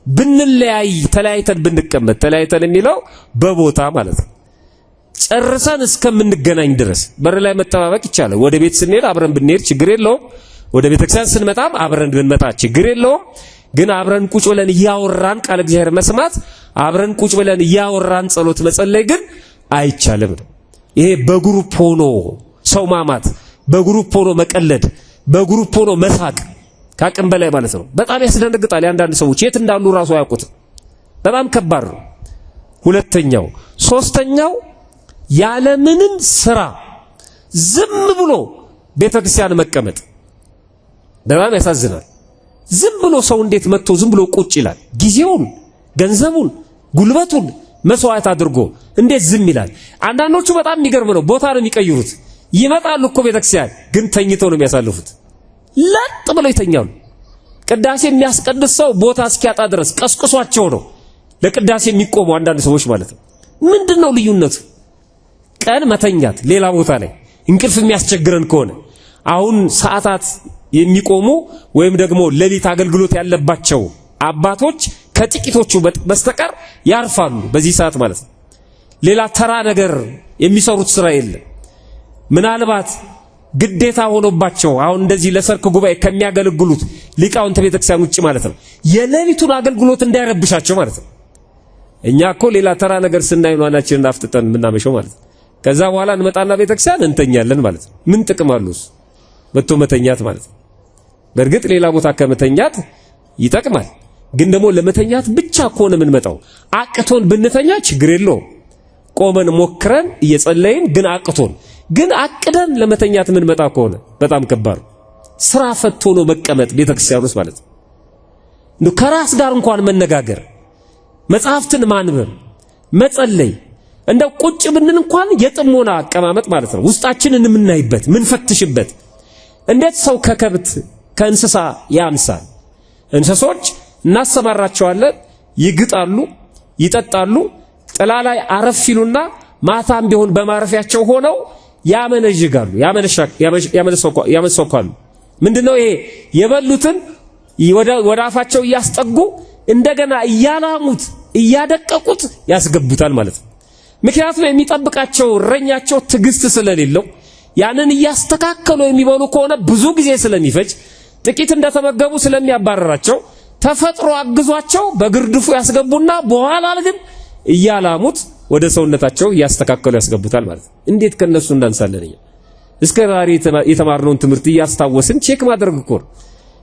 ብንለያይ ተለያይተን ብንቀመጥ፣ ተለያይተን የሚለው በቦታ ማለት ነው። ጨርሰን እስከምንገናኝ ድረስ በር ላይ መጠባበቅ ይቻላል። ወደ ቤት ስንሄድ አብረን ብንሄድ ችግር የለውም። ወደ ቤተክርስቲያን ስንመጣም አብረን ብንመጣ ችግር የለውም። ግን አብረን ቁጭ ብለን እያወራን ቃል እግዚአብሔር መስማት፣ አብረን ቁጭ ብለን እያወራን ጸሎት መጸለይ ግን አይቻልም ነው። ይሄ በግሩፕ ሆኖ ሰው ማማት፣ በግሩፕ ሆኖ መቀለድ፣ በግሩፕ ሆኖ መሳቅ ከአቅም በላይ ማለት ነው። በጣም ያስደነግጣል። የአንዳንድ ሰዎች የት እንዳሉ ራሱ አያውቁትም። በጣም ከባድ ነው። ሁለተኛው ሶስተኛው ያለምንም ስራ ዝም ብሎ ቤተክርስቲያን መቀመጥ በጣም ያሳዝናል። ዝም ብሎ ሰው እንዴት መጥቶ ዝም ብሎ ቁጭ ይላል? ጊዜውን፣ ገንዘቡን፣ ጉልበቱን መስዋዕት አድርጎ እንዴት ዝም ይላል? አንዳንዶቹ በጣም የሚገርም ነው። ቦታ ነው የሚቀይሩት። ይመጣሉ እኮ ቤተክርስቲያን ግን ተኝተው ነው የሚያሳልፉት። ለጥ ብለው ይተኛሉ። ቅዳሴ የሚያስቀድስ ሰው ቦታ እስኪያጣ ድረስ ቀስቅሷቸው ነው ለቅዳሴ የሚቆሙ አንዳንድ ሰዎች ማለት ነው። ምንድነው ልዩነቱ? ቀን መተኛት ሌላ ቦታ ላይ እንቅልፍ የሚያስቸግረን ከሆነ አሁን ሰዓታት የሚቆሙ ወይም ደግሞ ሌሊት አገልግሎት ያለባቸው አባቶች ከጥቂቶቹ በስተቀር ያርፋሉ በዚህ ሰዓት ማለት ነው። ሌላ ተራ ነገር የሚሰሩት ስራ የለም። ምናልባት ግዴታ ሆኖባቸው አሁን እንደዚህ ለሰርክ ጉባኤ ከሚያገለግሉት ሊቃውንተ ቤተክርስቲያን ውጪ ማለት ነው የሌሊቱን አገልግሎት እንዳይረብሻቸው ማለት ነው። እኛ እኮ ሌላ ተራ ነገር ስናይ ነው አናችንን አፍጥጠን የምናመሸው ማለት ነው። ከዛ በኋላ እንመጣና ቤተክርስቲያን እንተኛለን ማለት ነው። ምን ጥቅም አለው መጥቶ መተኛት ማለት ነው? በእርግጥ ሌላ ቦታ ከመተኛት ይጠቅማል። ግን ደግሞ ለመተኛት ብቻ ከሆነ ምን መጣው አቅቶን ብንተኛ ችግር የለውም። ቆመን ሞክረን እየጸለይን ግን አቅቶን ግን አቅደን ለመተኛት ምን መጣ ከሆነ በጣም ከባድ ስራ ፈቶ ነው መቀመጥ ቤተክርስቲያን ውስጥ ማለት ነው። ከራስ ጋር እንኳን መነጋገር፣ መጽሐፍትን ማንበብ፣ መጸለይ እንደው ቁጭ ብንን እንኳን የጥሞና አቀማመጥ ማለት ነው። ውስጣችንን የምናይበት ምንፈትሽበት። እንዴት ሰው ከከብት ከእንስሳ ያንሳል? እንስሶች እናሰማራቸዋለን፣ ይግጣሉ፣ ይጠጣሉ፣ ጥላ ላይ አረፍ ይሉና ማታም ቢሆን በማረፊያቸው ሆነው ያመነዥጋሉ፣ ያመሰኳሉ። ምንድነው ይሄ? የበሉትን ወደ አፋቸው እያስጠጉ እንደገና እያላሙት እያደቀቁት ያስገቡታል ማለት ነው። ምክንያቱም የሚጠብቃቸው እረኛቸው ትዕግስት ስለሌለው ያንን እያስተካከሉ የሚበሉ ከሆነ ብዙ ጊዜ ስለሚፈጅ ጥቂት እንደተመገቡ ስለሚያባረራቸው ተፈጥሮ አግዟቸው በግርድፉ ያስገቡና በኋላ ግን እያላሙት ወደ ሰውነታቸው እያስተካከሉ ያስገቡታል ማለት ነው። እንዴት ከነሱ እንዳንሳለን? እስከ ዛሬ የተማርነውን ትምህርት እያስታወስን ቼክ ማድረግ እኮ ነው።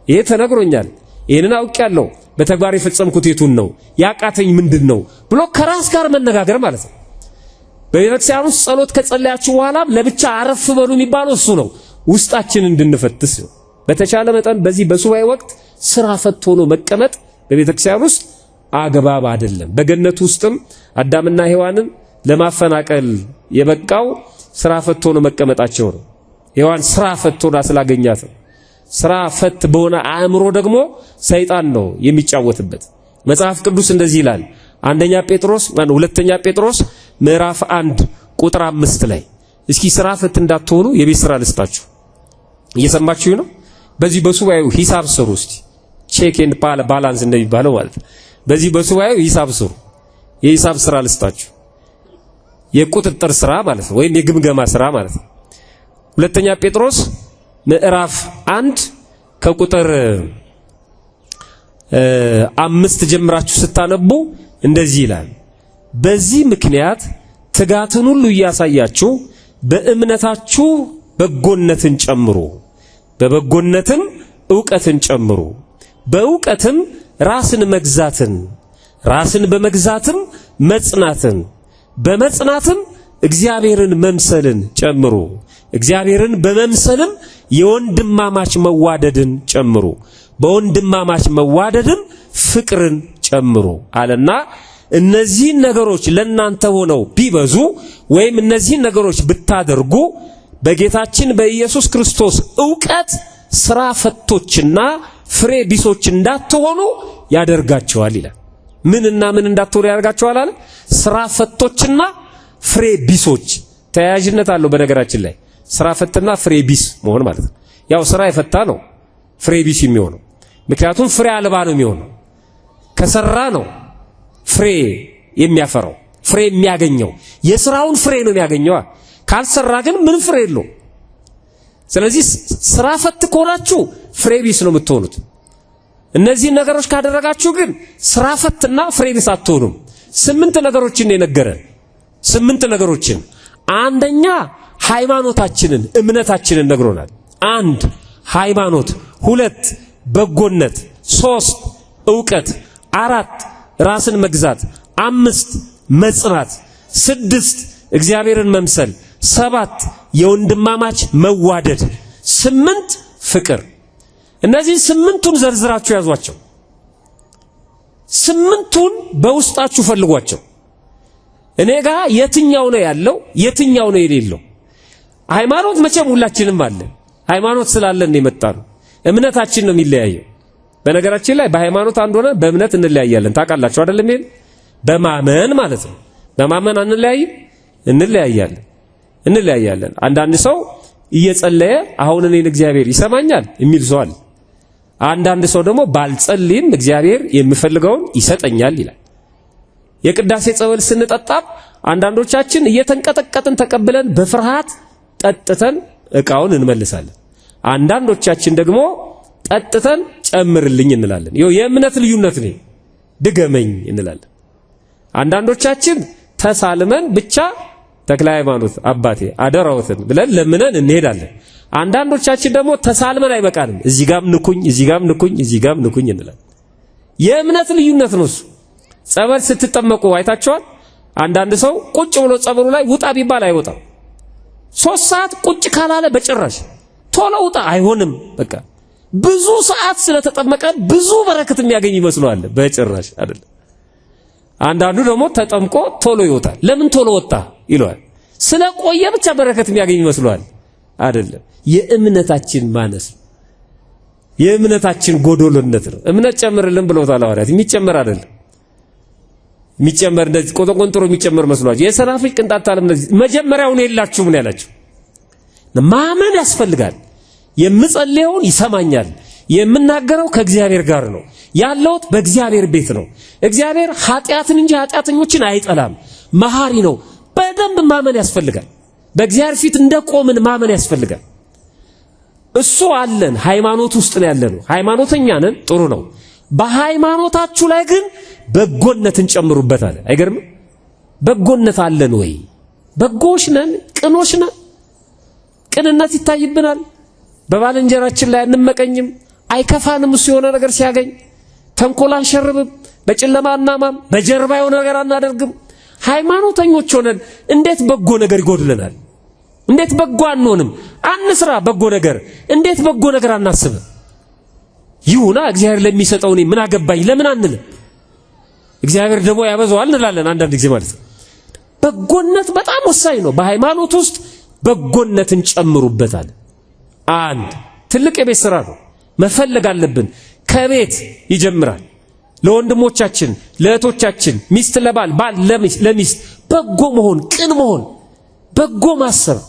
ይሄ ተነግሮኛል፣ ይሄንን አውቄያለሁ፣ በተግባር የፈጸምኩት የቱን ነው፣ ያቃተኝ ምንድነው ብሎ ከራስ ጋር መነጋገር ማለት ነው። በቤተክርስቲያን ውስጥ ጸሎት ከጸለያችሁ በኋላ ለብቻ አረፍ በሉ የሚባለው እሱ ነው፣ ውስጣችንን እንድንፈትስ ነው። በተቻለ መጠን በዚህ በሱባኤ ወቅት ስራ ፈት ሆኖ መቀመጥ በቤተክርስቲያን ውስጥ አግባብ አይደለም። በገነት ውስጥም አዳምና ሔዋንን ለማፈናቀል የበቃው ስራ ፈት ሆኖ መቀመጣቸው ነው። ሔዋን ስራ ፈት ሆና ስላገኛት ነው። ስራ ፈት በሆነ አእምሮ ደግሞ ሰይጣን ነው የሚጫወትበት። መጽሐፍ ቅዱስ እንደዚህ ይላል። ሁለተኛ ጴጥሮስ ምዕራፍ 1 ቁጥር 5 ላይ እስኪ ስራ ፈት እንዳትሆኑ የቤት ስራ ልስጣችሁ። እየሰማችሁ ነው? በዚህ በሱባኤው ሂሳብ ስሩ እስቲ። ቼክ ኤንድ ባላንስ እንደሚባለው ማለት ነው። በዚህ በሱባኤው ሂሳብ ስሩ። የሂሳብ ስራ ልስጣችሁ። የቁጥጥር ስራ ማለት ነው፣ ወይም የግምገማ ስራ ማለት ነው። ሁለተኛ ጴጥሮስ ምዕራፍ 1 ከቁጥር 5 ጀምራችሁ ስታነቡ እንደዚህ ይላል። በዚህ ምክንያት ትጋትን ሁሉ እያሳያችሁ በእምነታችሁ በጎነትን ጨምሩ፣ በበጎነትም ዕውቀትን ጨምሩ፣ በዕውቀትም ራስን መግዛትን፣ ራስን በመግዛትም መጽናትን፣ በመጽናትም እግዚአብሔርን መምሰልን ጨምሩ፣ እግዚአብሔርን በመምሰልም የወንድማማች መዋደድን ጨምሩ፣ በወንድማማች መዋደድም ፍቅርን ጨምሩ አለና እነዚህን ነገሮች ለእናንተ ሆነው ቢበዙ ወይም እነዚህን ነገሮች ብታደርጉ በጌታችን በኢየሱስ ክርስቶስ ዕውቀት ስራ ፈቶችና ፍሬ ቢሶች እንዳትሆኑ ያደርጋቸዋል ይላል። ምንና ምን እንዳትሆኑ ያደርጋቸዋል አለ? ስራ ፈቶችና ፍሬ ቢሶች። ተያያዥነት አለው በነገራችን ላይ ስራ ፈትና ፍሬ ቢስ መሆን ማለት ነው። ያው ስራ የፈታ ነው ፍሬ ቢስ የሚሆነው፣ ምክንያቱም ፍሬ አልባ ነው የሚሆነው። ከሰራ ነው ፍሬ የሚያፈራው፣ ፍሬ የሚያገኘው የስራውን ፍሬ ነው የሚያገኘው። ካልሰራ ግን ምን ፍሬ የለው። ስለዚህ ስራ ፈት ከሆናችሁ ፍሬ ቢስ ነው የምትሆኑት። እነዚህ ነገሮች ካደረጋችሁ ግን ስራ ፈትና ፍሬ ቢስ አትሆኑም። 8 ነገሮችን ነው የነገረን። 8 ነገሮችን። አንደኛ ሃይማኖታችንን እምነታችንን ነግሮናል። 1 ሃይማኖት፣ 2 በጎነት፣ 3 ዕውቀት፣ 4 ራስን መግዛት፣ 5 መጽናት፣ 6 እግዚአብሔርን መምሰል፣ 7 የወንድማማች መዋደድ፣ 8 ፍቅር። እነዚህ 8ቱን ዘርዝራችሁ ያዟቸው። 8ቱን በውስጣችሁ ፈልጓቸው። እኔ ጋር የትኛው ነው ያለው የትኛው ነው የሌለው? ሃይማኖት መቼም ሁላችንም አለ። ሃይማኖት ስላለን የመጣነው። እምነታችን ነው የሚለያየው። በነገራችን ላይ በሃይማኖት አንድ ሆነ በእምነት እንለያያለን። ታውቃላችሁ አይደለም? ይሄን በማመን ማለት ነው። በማመን እንለያያለን። አንዳንድ ሰው እየጸለየ አሁን እኔን እግዚአብሔር ይሰማኛል የሚል ሰው አለ። አንዳንድ ሰው ደግሞ ባልጸልይም እግዚአብሔር የሚፈልገውን ይሰጠኛል ይላል። የቅዳሴ ጸበል ስንጠጣም አንዳንዶቻችን እየተንቀጠቀጥን ተቀብለን በፍርሃት ጠጥተን ዕቃውን እንመልሳለን። አንዳንዶቻችን ደግሞ ጠጥተን ጨምርልኝ እንላለን። ይኸው የእምነት ልዩነት ነው። ድገመኝ እንላለን። አንዳንዶቻችን ተሳልመን ብቻ ተክለ ሃይማኖት አባቴ አደራውትን ብለን ለምነን እንሄዳለን። አንዳንዶቻችን ደግሞ ተሳልመን አይበቃንም። እዚህ ጋም ንኩኝ፣ እዚህ ጋም ንኩኝ፣ እዚህ ጋም ንኩኝ እንላለን። የእምነት ልዩነት ነው እሱ። ጸበል ስትጠመቁ አይታችኋል? አንዳንድ ሰው ቁጭ ብሎ ጸበሉ ላይ ውጣ ቢባል አይወጣም። 3 ሰዓት ቁጭ ካላለ በጭራሽ ቶሎ ውጣ አይሆንም። በቃ ብዙ ሰዓት ስለተጠመቀ ብዙ በረከት የሚያገኝ ይመስለዋል። በጭራሽ አይደለም። አንዳንዱ ደግሞ ተጠምቆ ቶሎ ይወጣል። ለምን ቶሎ ወጣ ይለዋል። ስለቆየ ብቻ በረከት የሚያገኝ ይመስለዋል። አይደለም። የእምነታችን ማነስ፣ የእምነታችን ጎዶሎነት ነው። እምነት ጨምርልን ብለውታል ሐዋርያት። የሚጨመር አይደለም። የሚጨመር እንደዚህ ቆንጥሮ የሚጨመር መስሏችሁ የሰናፍጭ ቅንጣት አለም። እንደዚህ መጀመሪያውን የላችሁም ነው ያላችሁ። ማመን ያስፈልጋል። የምጸልየውን ይሰማኛል፣ የምናገረው ከእግዚአብሔር ጋር ነው ያለውት በእግዚአብሔር ቤት ነው። እግዚአብሔር ኃጢአትን እንጂ ኃጢአተኞችን አይጠላም፣ መሐሪ ነው። በደንብ ማመን ያስፈልጋል። በእግዚአብሔር ፊት እንደቆምን ማመን ያስፈልጋል። እሱ አለን፣ ሃይማኖት ውስጥ ነው ያለነው። ሃይማኖተኛ ነን፣ ጥሩ ነው። በሃይማኖታችሁ ላይ ግን በጎነትን ጨምሩበት አለ። አይገርም? በጎነት አለን ወይ? በጎሽ ነን? ቅኖች ነን? ቅንነት ይታይብናል? በባልንጀራችን ላይ አንመቀኝም? አይከፋንም? እሱ የሆነ ነገር ሲያገኝ ተንኮል አንሸርብም? በጨለማ አናማም? በጀርባ የሆነ ነገር አናደርግም? ሃይማኖተኞች ሆነን እንዴት በጎ ነገር ይጎድለናል? እንዴት በጎ አንሆንም? አንስራ በጎ ነገር። እንዴት በጎ ነገር አናስብ? ይሁና እግዚአብሔር ለሚሰጠው እኔ ምን አገባኝ ለምን አንልም? እግዚአብሔር ደግሞ ያበዛዋል እንላለን አንዳንድ ጊዜ ማለት ነው። በጎነት በጣም ወሳኝ ነው። በሃይማኖት ውስጥ በጎነትን ጨምሩበታል። አንድ ትልቅ የቤት ስራ ነው፣ መፈለግ አለብን። ከቤት ይጀምራል። ለወንድሞቻችን ለእህቶቻችን፣ ሚስት ለባል፣ ባል ለሚስት በጎ መሆን፣ ቅን መሆን፣ በጎ ማሰብ።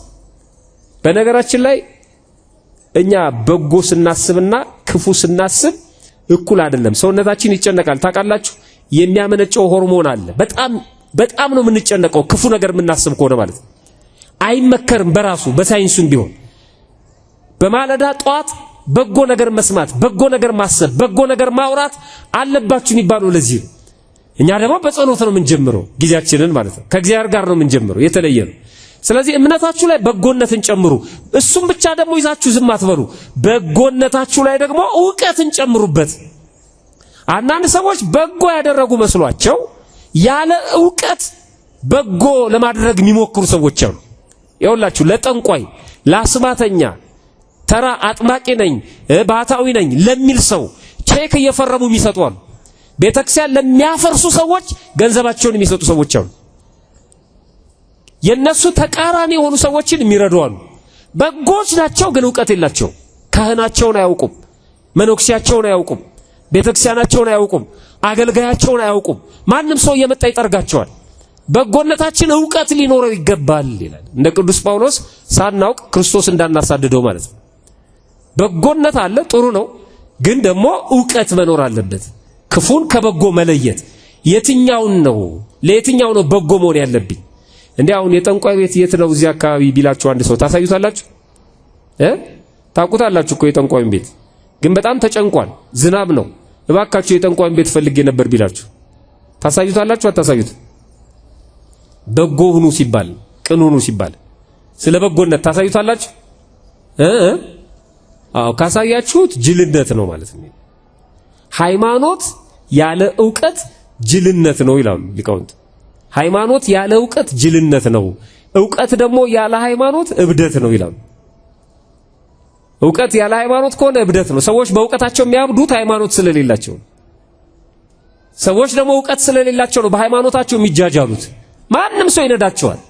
በነገራችን ላይ እኛ በጎ ስናስብና ክፉ ስናስብ እኩል አይደለም። ሰውነታችን ይጨነቃል። ታውቃላችሁ? የሚያመነጨው ሆርሞን አለ። በጣም ነው የምንጨነቀው ክፉ ነገር የምናስብ ከሆነ ማለት ነው። አይመከርም በራሱ በሳይንሱም ቢሆን። በማለዳ ጧት በጎ ነገር መስማት፣ በጎ ነገር ማሰብ፣ በጎ ነገር ማውራት አለባችሁ የሚባለው ለዚህ ነው። እኛ ደግሞ በጸሎት ነው የምንጀምረው ጊዜያችንን ማለት ነው። ከእግዚአብሔር ጋር ነው የምንጀምረው፣ የተለየ ነው። ስለዚህ እምነታችሁ ላይ በጎነትን ጨምሩ። እሱም ብቻ ደግሞ ይዛችሁ ዝም አትበሉ። በጎነታችሁ ላይ ደግሞ ዕውቀትን ጨምሩበት። አንዳንድ ሰዎች በጎ ያደረጉ መስሏቸው ያለ ዕውቀት በጎ ለማድረግ የሚሞክሩ ሰዎች አሉ። ይኸውላችሁ ለጠንቋይ፣ ለአስማተኛ፣ ተራ አጥማቂ ነኝ ባህታዊ ነኝ ለሚል ሰው ቼክ እየፈረሙ የሚሰጡ አሉ። ቤተክርስቲያን ለሚያፈርሱ ሰዎች ገንዘባቸውን የሚሰጡ ሰዎች አሉ። የነሱ ተቃራኒ የሆኑ ሰዎችን የሚረዱ አሉ። በጎች ናቸው ግን ዕውቀት የላቸው። ካህናቸውን አያውቁም፣ መነኩሴያቸውን አያውቁም፣ ቤተክርስቲያናቸውን አያውቁም፣ አገልጋያቸውን አያውቁም። ማንም ሰው እየመጣ ይጠርጋቸዋል። በጎነታችን ዕውቀት ሊኖረው ይገባል ይላል እንደ ቅዱስ ጳውሎስ። ሳናውቅ ክርስቶስ እንዳናሳድደው ማለት ነው። በጎነት አለ፣ ጥሩ ነው። ግን ደግሞ ዕውቀት መኖር አለበት። ክፉን ከበጎ መለየት። የትኛውን ነው ለየትኛው ነው በጎ መሆን ያለብኝ? እንዴ አሁን የጠንቋይ ቤት የት ነው እዚህ አካባቢ ቢላችሁ አንድ ሰው ታሳዩታላችሁ? ታውቁታላችሁ እኮ የጠንቋይን ቤት። ግን በጣም ተጨንቋል፣ ዝናብ ነው፣ እባካችሁ የጠንቋይን ቤት ፈልጌ ነበር ቢላችሁ ታሳዩታላችሁ? አታሳዩት? በጎ ሁኑ ሲባል፣ ቅን ሁኑ ሲባል ስለ በጎነት ታሳዩታላችሁ? አዎ ካሳያችሁት ጅልነት ነው ማለት ነው። ሃይማኖት ያለ ዕውቀት ጅልነት ነው ይላሉ ሊቃውንት። ሃይማኖት ያለ ዕውቀት ጅልነት ነው፣ ዕውቀት ደግሞ ያለ ሃይማኖት እብደት ነው ይላሉ። ዕውቀት ያለ ሃይማኖት ከሆነ እብደት ነው። ሰዎች በዕውቀታቸው የሚያብዱት ሃይማኖት ስለሌላቸው። ሰዎች ደግሞ ዕውቀት ስለሌላቸው ነው በሃይማኖታቸው የሚጃጃሉት። ማንም ሰው ይነዳቸዋል።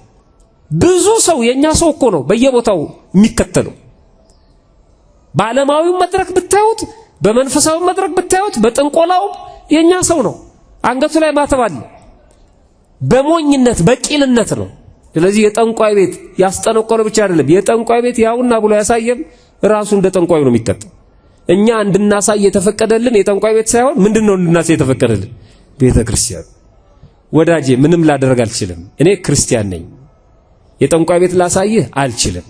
ብዙ ሰው የኛ ሰው እኮ ነው በየቦታው የሚከተለው። በዓለማዊው መድረክ ብታዩት፣ በመንፈሳዊ መድረክ ብታዩት፣ በጥንቆላው የኛ ሰው ነው። አንገቱ ላይ ማተብ አለ። በሞኝነት በቂልነት ነው። ስለዚህ የጠንቋይ ቤት ያስጠነቆለ ብቻ አይደለም፣ የጠንቋይ ቤት ያውና ብሎ ያሳየም ራሱ እንደ ጠንቋይ ነው የሚቀጣው። እኛ እንድናሳይ የተፈቀደልን የጠንቋይ ቤት ሳይሆን ምንድነው እንድናሳይ የተፈቀደልን? ቤተ ክርስቲያን። ወዳጄ ምንም ላደርግ አልችልም፣ እኔ ክርስቲያን ነኝ። የጠንቋይ ቤት ላሳይህ አልችልም።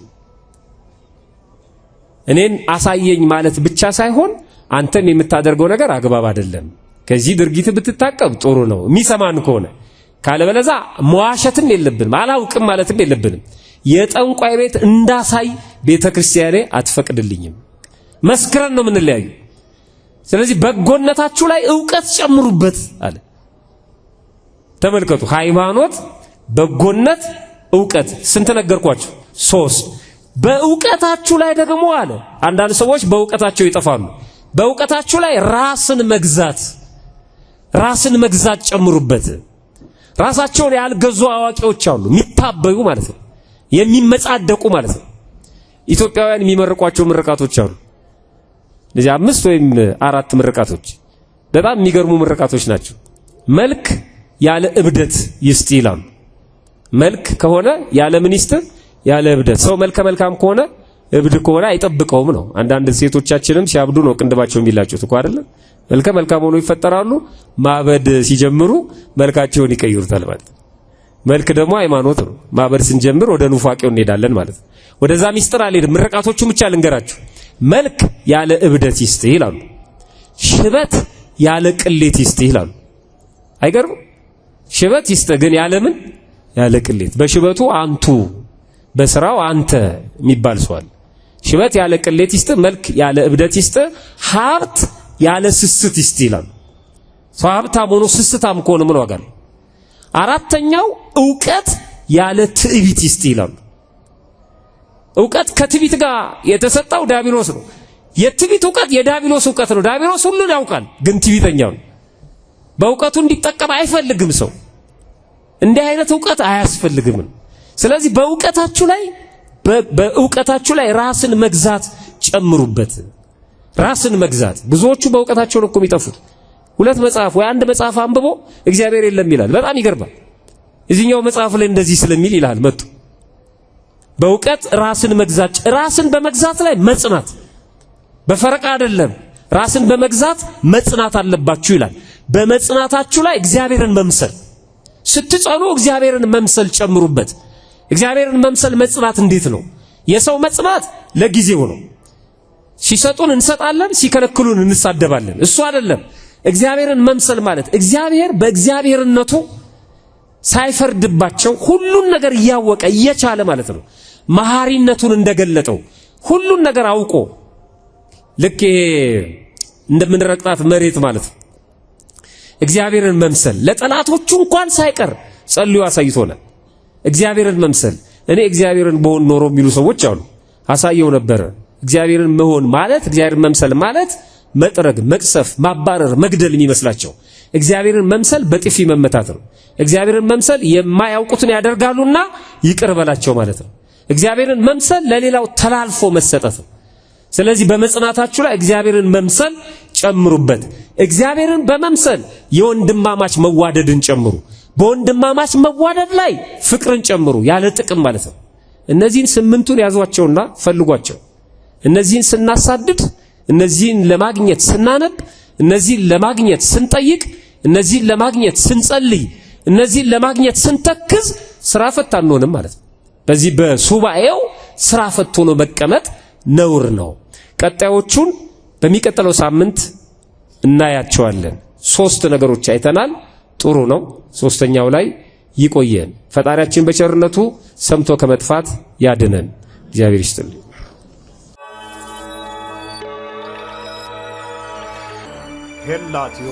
እኔን አሳየኝ ማለት ብቻ ሳይሆን አንተም የምታደርገው ነገር አግባብ አይደለም፣ ከዚህ ድርጊት ብትታቀብ ጥሩ ነው የሚሰማን ከሆነ። ካለበለዛ መዋሸትም የለብንም፣ አላውቅም ማለትም የለብንም። የጠንቋይ ቤት እንዳሳይ ቤተክርስቲያኔ አትፈቅድልኝም። መስክረን ነው የምንለያዩ። ስለዚህ በጎነታችሁ ላይ ዕውቀት ጨምሩበት አለ። ተመልከቱ፣ ሃይማኖት፣ በጎነት፣ ዕውቀት። ስንት ነገርኳችሁ? 3። በዕውቀታችሁ ላይ ደግሞ አለ። አንዳንድ ሰዎች በዕውቀታቸው ይጠፋሉ። በዕውቀታችሁ ላይ ራስን መግዛት ጨምሩበት። ራሳቸውን ያልገዙ አዋቂዎች አሉ፣ የሚታበዩ ማለት ነው፣ የሚመጻደቁ ማለት ነው። ኢትዮጵያውያን የሚመርቋቸው ምርቃቶች አሉ። ለዚህ 5 ወይም 4 ምርቃቶች በጣም የሚገርሙ ምርቃቶች ናቸው። መልክ ያለ እብደት ይስጥ ይላሉ። መልክ ከሆነ ያለ ምን ይስጥ? ያለ እብደት። ሰው መልከ መልካም ከሆነ እብድ ከሆነ አይጠብቀውም ነው። አንዳንድ ሴቶቻችንም ሲያብዱ ነው ቅንድባቸው የሚላጩት እኮ አይደለ? መልከ መልካም ሆኖ ይፈጠራሉ። ማበድ ሲጀምሩ መልካቸውን ይቀይሩታል ማለት። መልክ ደግሞ ሃይማኖት ነው። ማበድ ስንጀምር ወደ ኑፋቄው እንሄዳለን ማለት ነው። ወደዛ ሚስጥር አልሄድም። ምርቃቶቹን ብቻ ልንገራችሁ። መልክ ያለ እብደት ይስጥህ ይላሉ። ሽበት ያለ ቅሌት ይስጥህ ይላሉ። አይገርም? ሽበት ይስጥህ ግን ያለ ምን? ያለ ቅሌት። በሽበቱ አንቱ በስራው አንተ የሚባል ሰው አለ። ሽበት ያለ ቅሌት ይስጥህ፣ መልክ ያለ እብደት ይስጥህ፣ ሀብት ያለ ስስት ይስጥህ ይላሉ። ሰው ሀብታም ሆኖ ስስታም ከሆነ ምን ዋጋ አለው? አራተኛው ዕውቀት ያለ ትዕቢት ይስጥህ ይላሉ። ዕውቀት ከትዕቢት ጋር የተሰጠው ዲያብሎስ ነው። የትዕቢት ዕውቀት የዲያብሎስ ዕውቀት ነው። ዲያብሎስ ሁሉን ያውቃል፣ ግን ትዕቢተኛው ነው። በዕውቀቱ እንዲጠቀም አይፈልግም ሰው። እንዲህ አይነት ዕውቀት አያስፈልግም። ስለዚህ በዕውቀታችሁ ላይ ራስን መግዛት ጨምሩበት። ራስን መግዛት። ብዙዎቹ በዕውቀታቸው ነው እኮ የሚጠፉት። ሁለት መጽሐፍ ወይ አንድ መጽሐፍ አንብቦ እግዚአብሔር የለም ይላል። በጣም ይገርማል። እዚህኛው መጽሐፍ ላይ እንደዚህ ስለሚል ይላል መጥቶ በዕውቀት ራስን መግዛት። ራስን በመግዛት ላይ መጽናት በፈረቃ አይደለም። ራስን በመግዛት መጽናት አለባችሁ ይላል። በመጽናታችሁ ላይ እግዚአብሔርን መምሰል ስትጸኑ እግዚአብሔርን መምሰል ጨምሩበት። እግዚአብሔርን መምሰል መጽናት እንዴት ነው? የሰው መጽናት ለጊዜው ነው። ሲሰጡን እንሰጣለን፣ ሲከለክሉን እንሳደባለን። እሱ አይደለም። እግዚአብሔርን መምሰል ማለት እግዚአብሔር በእግዚአብሔርነቱ ሳይፈርድባቸው ሁሉን ነገር እያወቀ እየቻለ ማለት ነው። መሐሪነቱን እንደገለጠው ሁሉን ነገር አውቆ ልክ እንደምንረግጣት መሬት ማለት ነው። እግዚአብሔርን መምሰል ለጠላቶቹ እንኳን ሳይቀር ጸልዩ አሳይቶናል። እግዚአብሔርን መምሰል እኔ እግዚአብሔርን በሆን ኖሮ የሚሉ ሰዎች አሉ። አሳየው ነበር። እግዚአብሔርን መሆን ማለት እግዚአብሔርን መምሰል ማለት መጥረግ፣ መቅሰፍ፣ ማባረር፣ መግደል የሚመስላቸው። እግዚአብሔርን መምሰል በጥፊ መመታት ነው። እግዚአብሔርን መምሰል የማያውቁትን ያደርጋሉና ይቅር በላቸው ማለት ነው። እግዚአብሔርን መምሰል ለሌላው ተላልፎ መሰጠት ነው። ስለዚህ በመጽናታችሁ ላይ እግዚአብሔርን መምሰል ጨምሩበት። እግዚአብሔርን በመምሰል የወንድማማች መዋደድን ጨምሩ። በወንድማማች መዋደድ ላይ ፍቅርን ጨምሩ፣ ያለ ጥቅም ማለት ነው። እነዚህን 8ቱን ያዟቸውና ፈልጓቸው። እነዚህን ስናሳድድ፣ እነዚህን ለማግኘት ስናነብ፣ እነዚህን ለማግኘት ስንጠይቅ፣ እነዚህን ለማግኘት ስንጸልይ፣ እነዚህን ለማግኘት ስንተክዝ ስራ ፈት አንሆንም ማለት ነው። በዚህ በሱባኤው ስራ ፈት ሆኖ መቀመጥ ነውር ነው። ቀጣዮቹን በሚቀጥለው ሳምንት እናያቸዋለን። 3 ነገሮች አይተናል። ጥሩ ነው። 3ኛው ላይ ይቆየን። ፈጣሪያችን በቸርነቱ ሰምቶ ከመጥፋት ያድነን። እግዚአብሔር ይስጥልኝ። ሄላቲዮ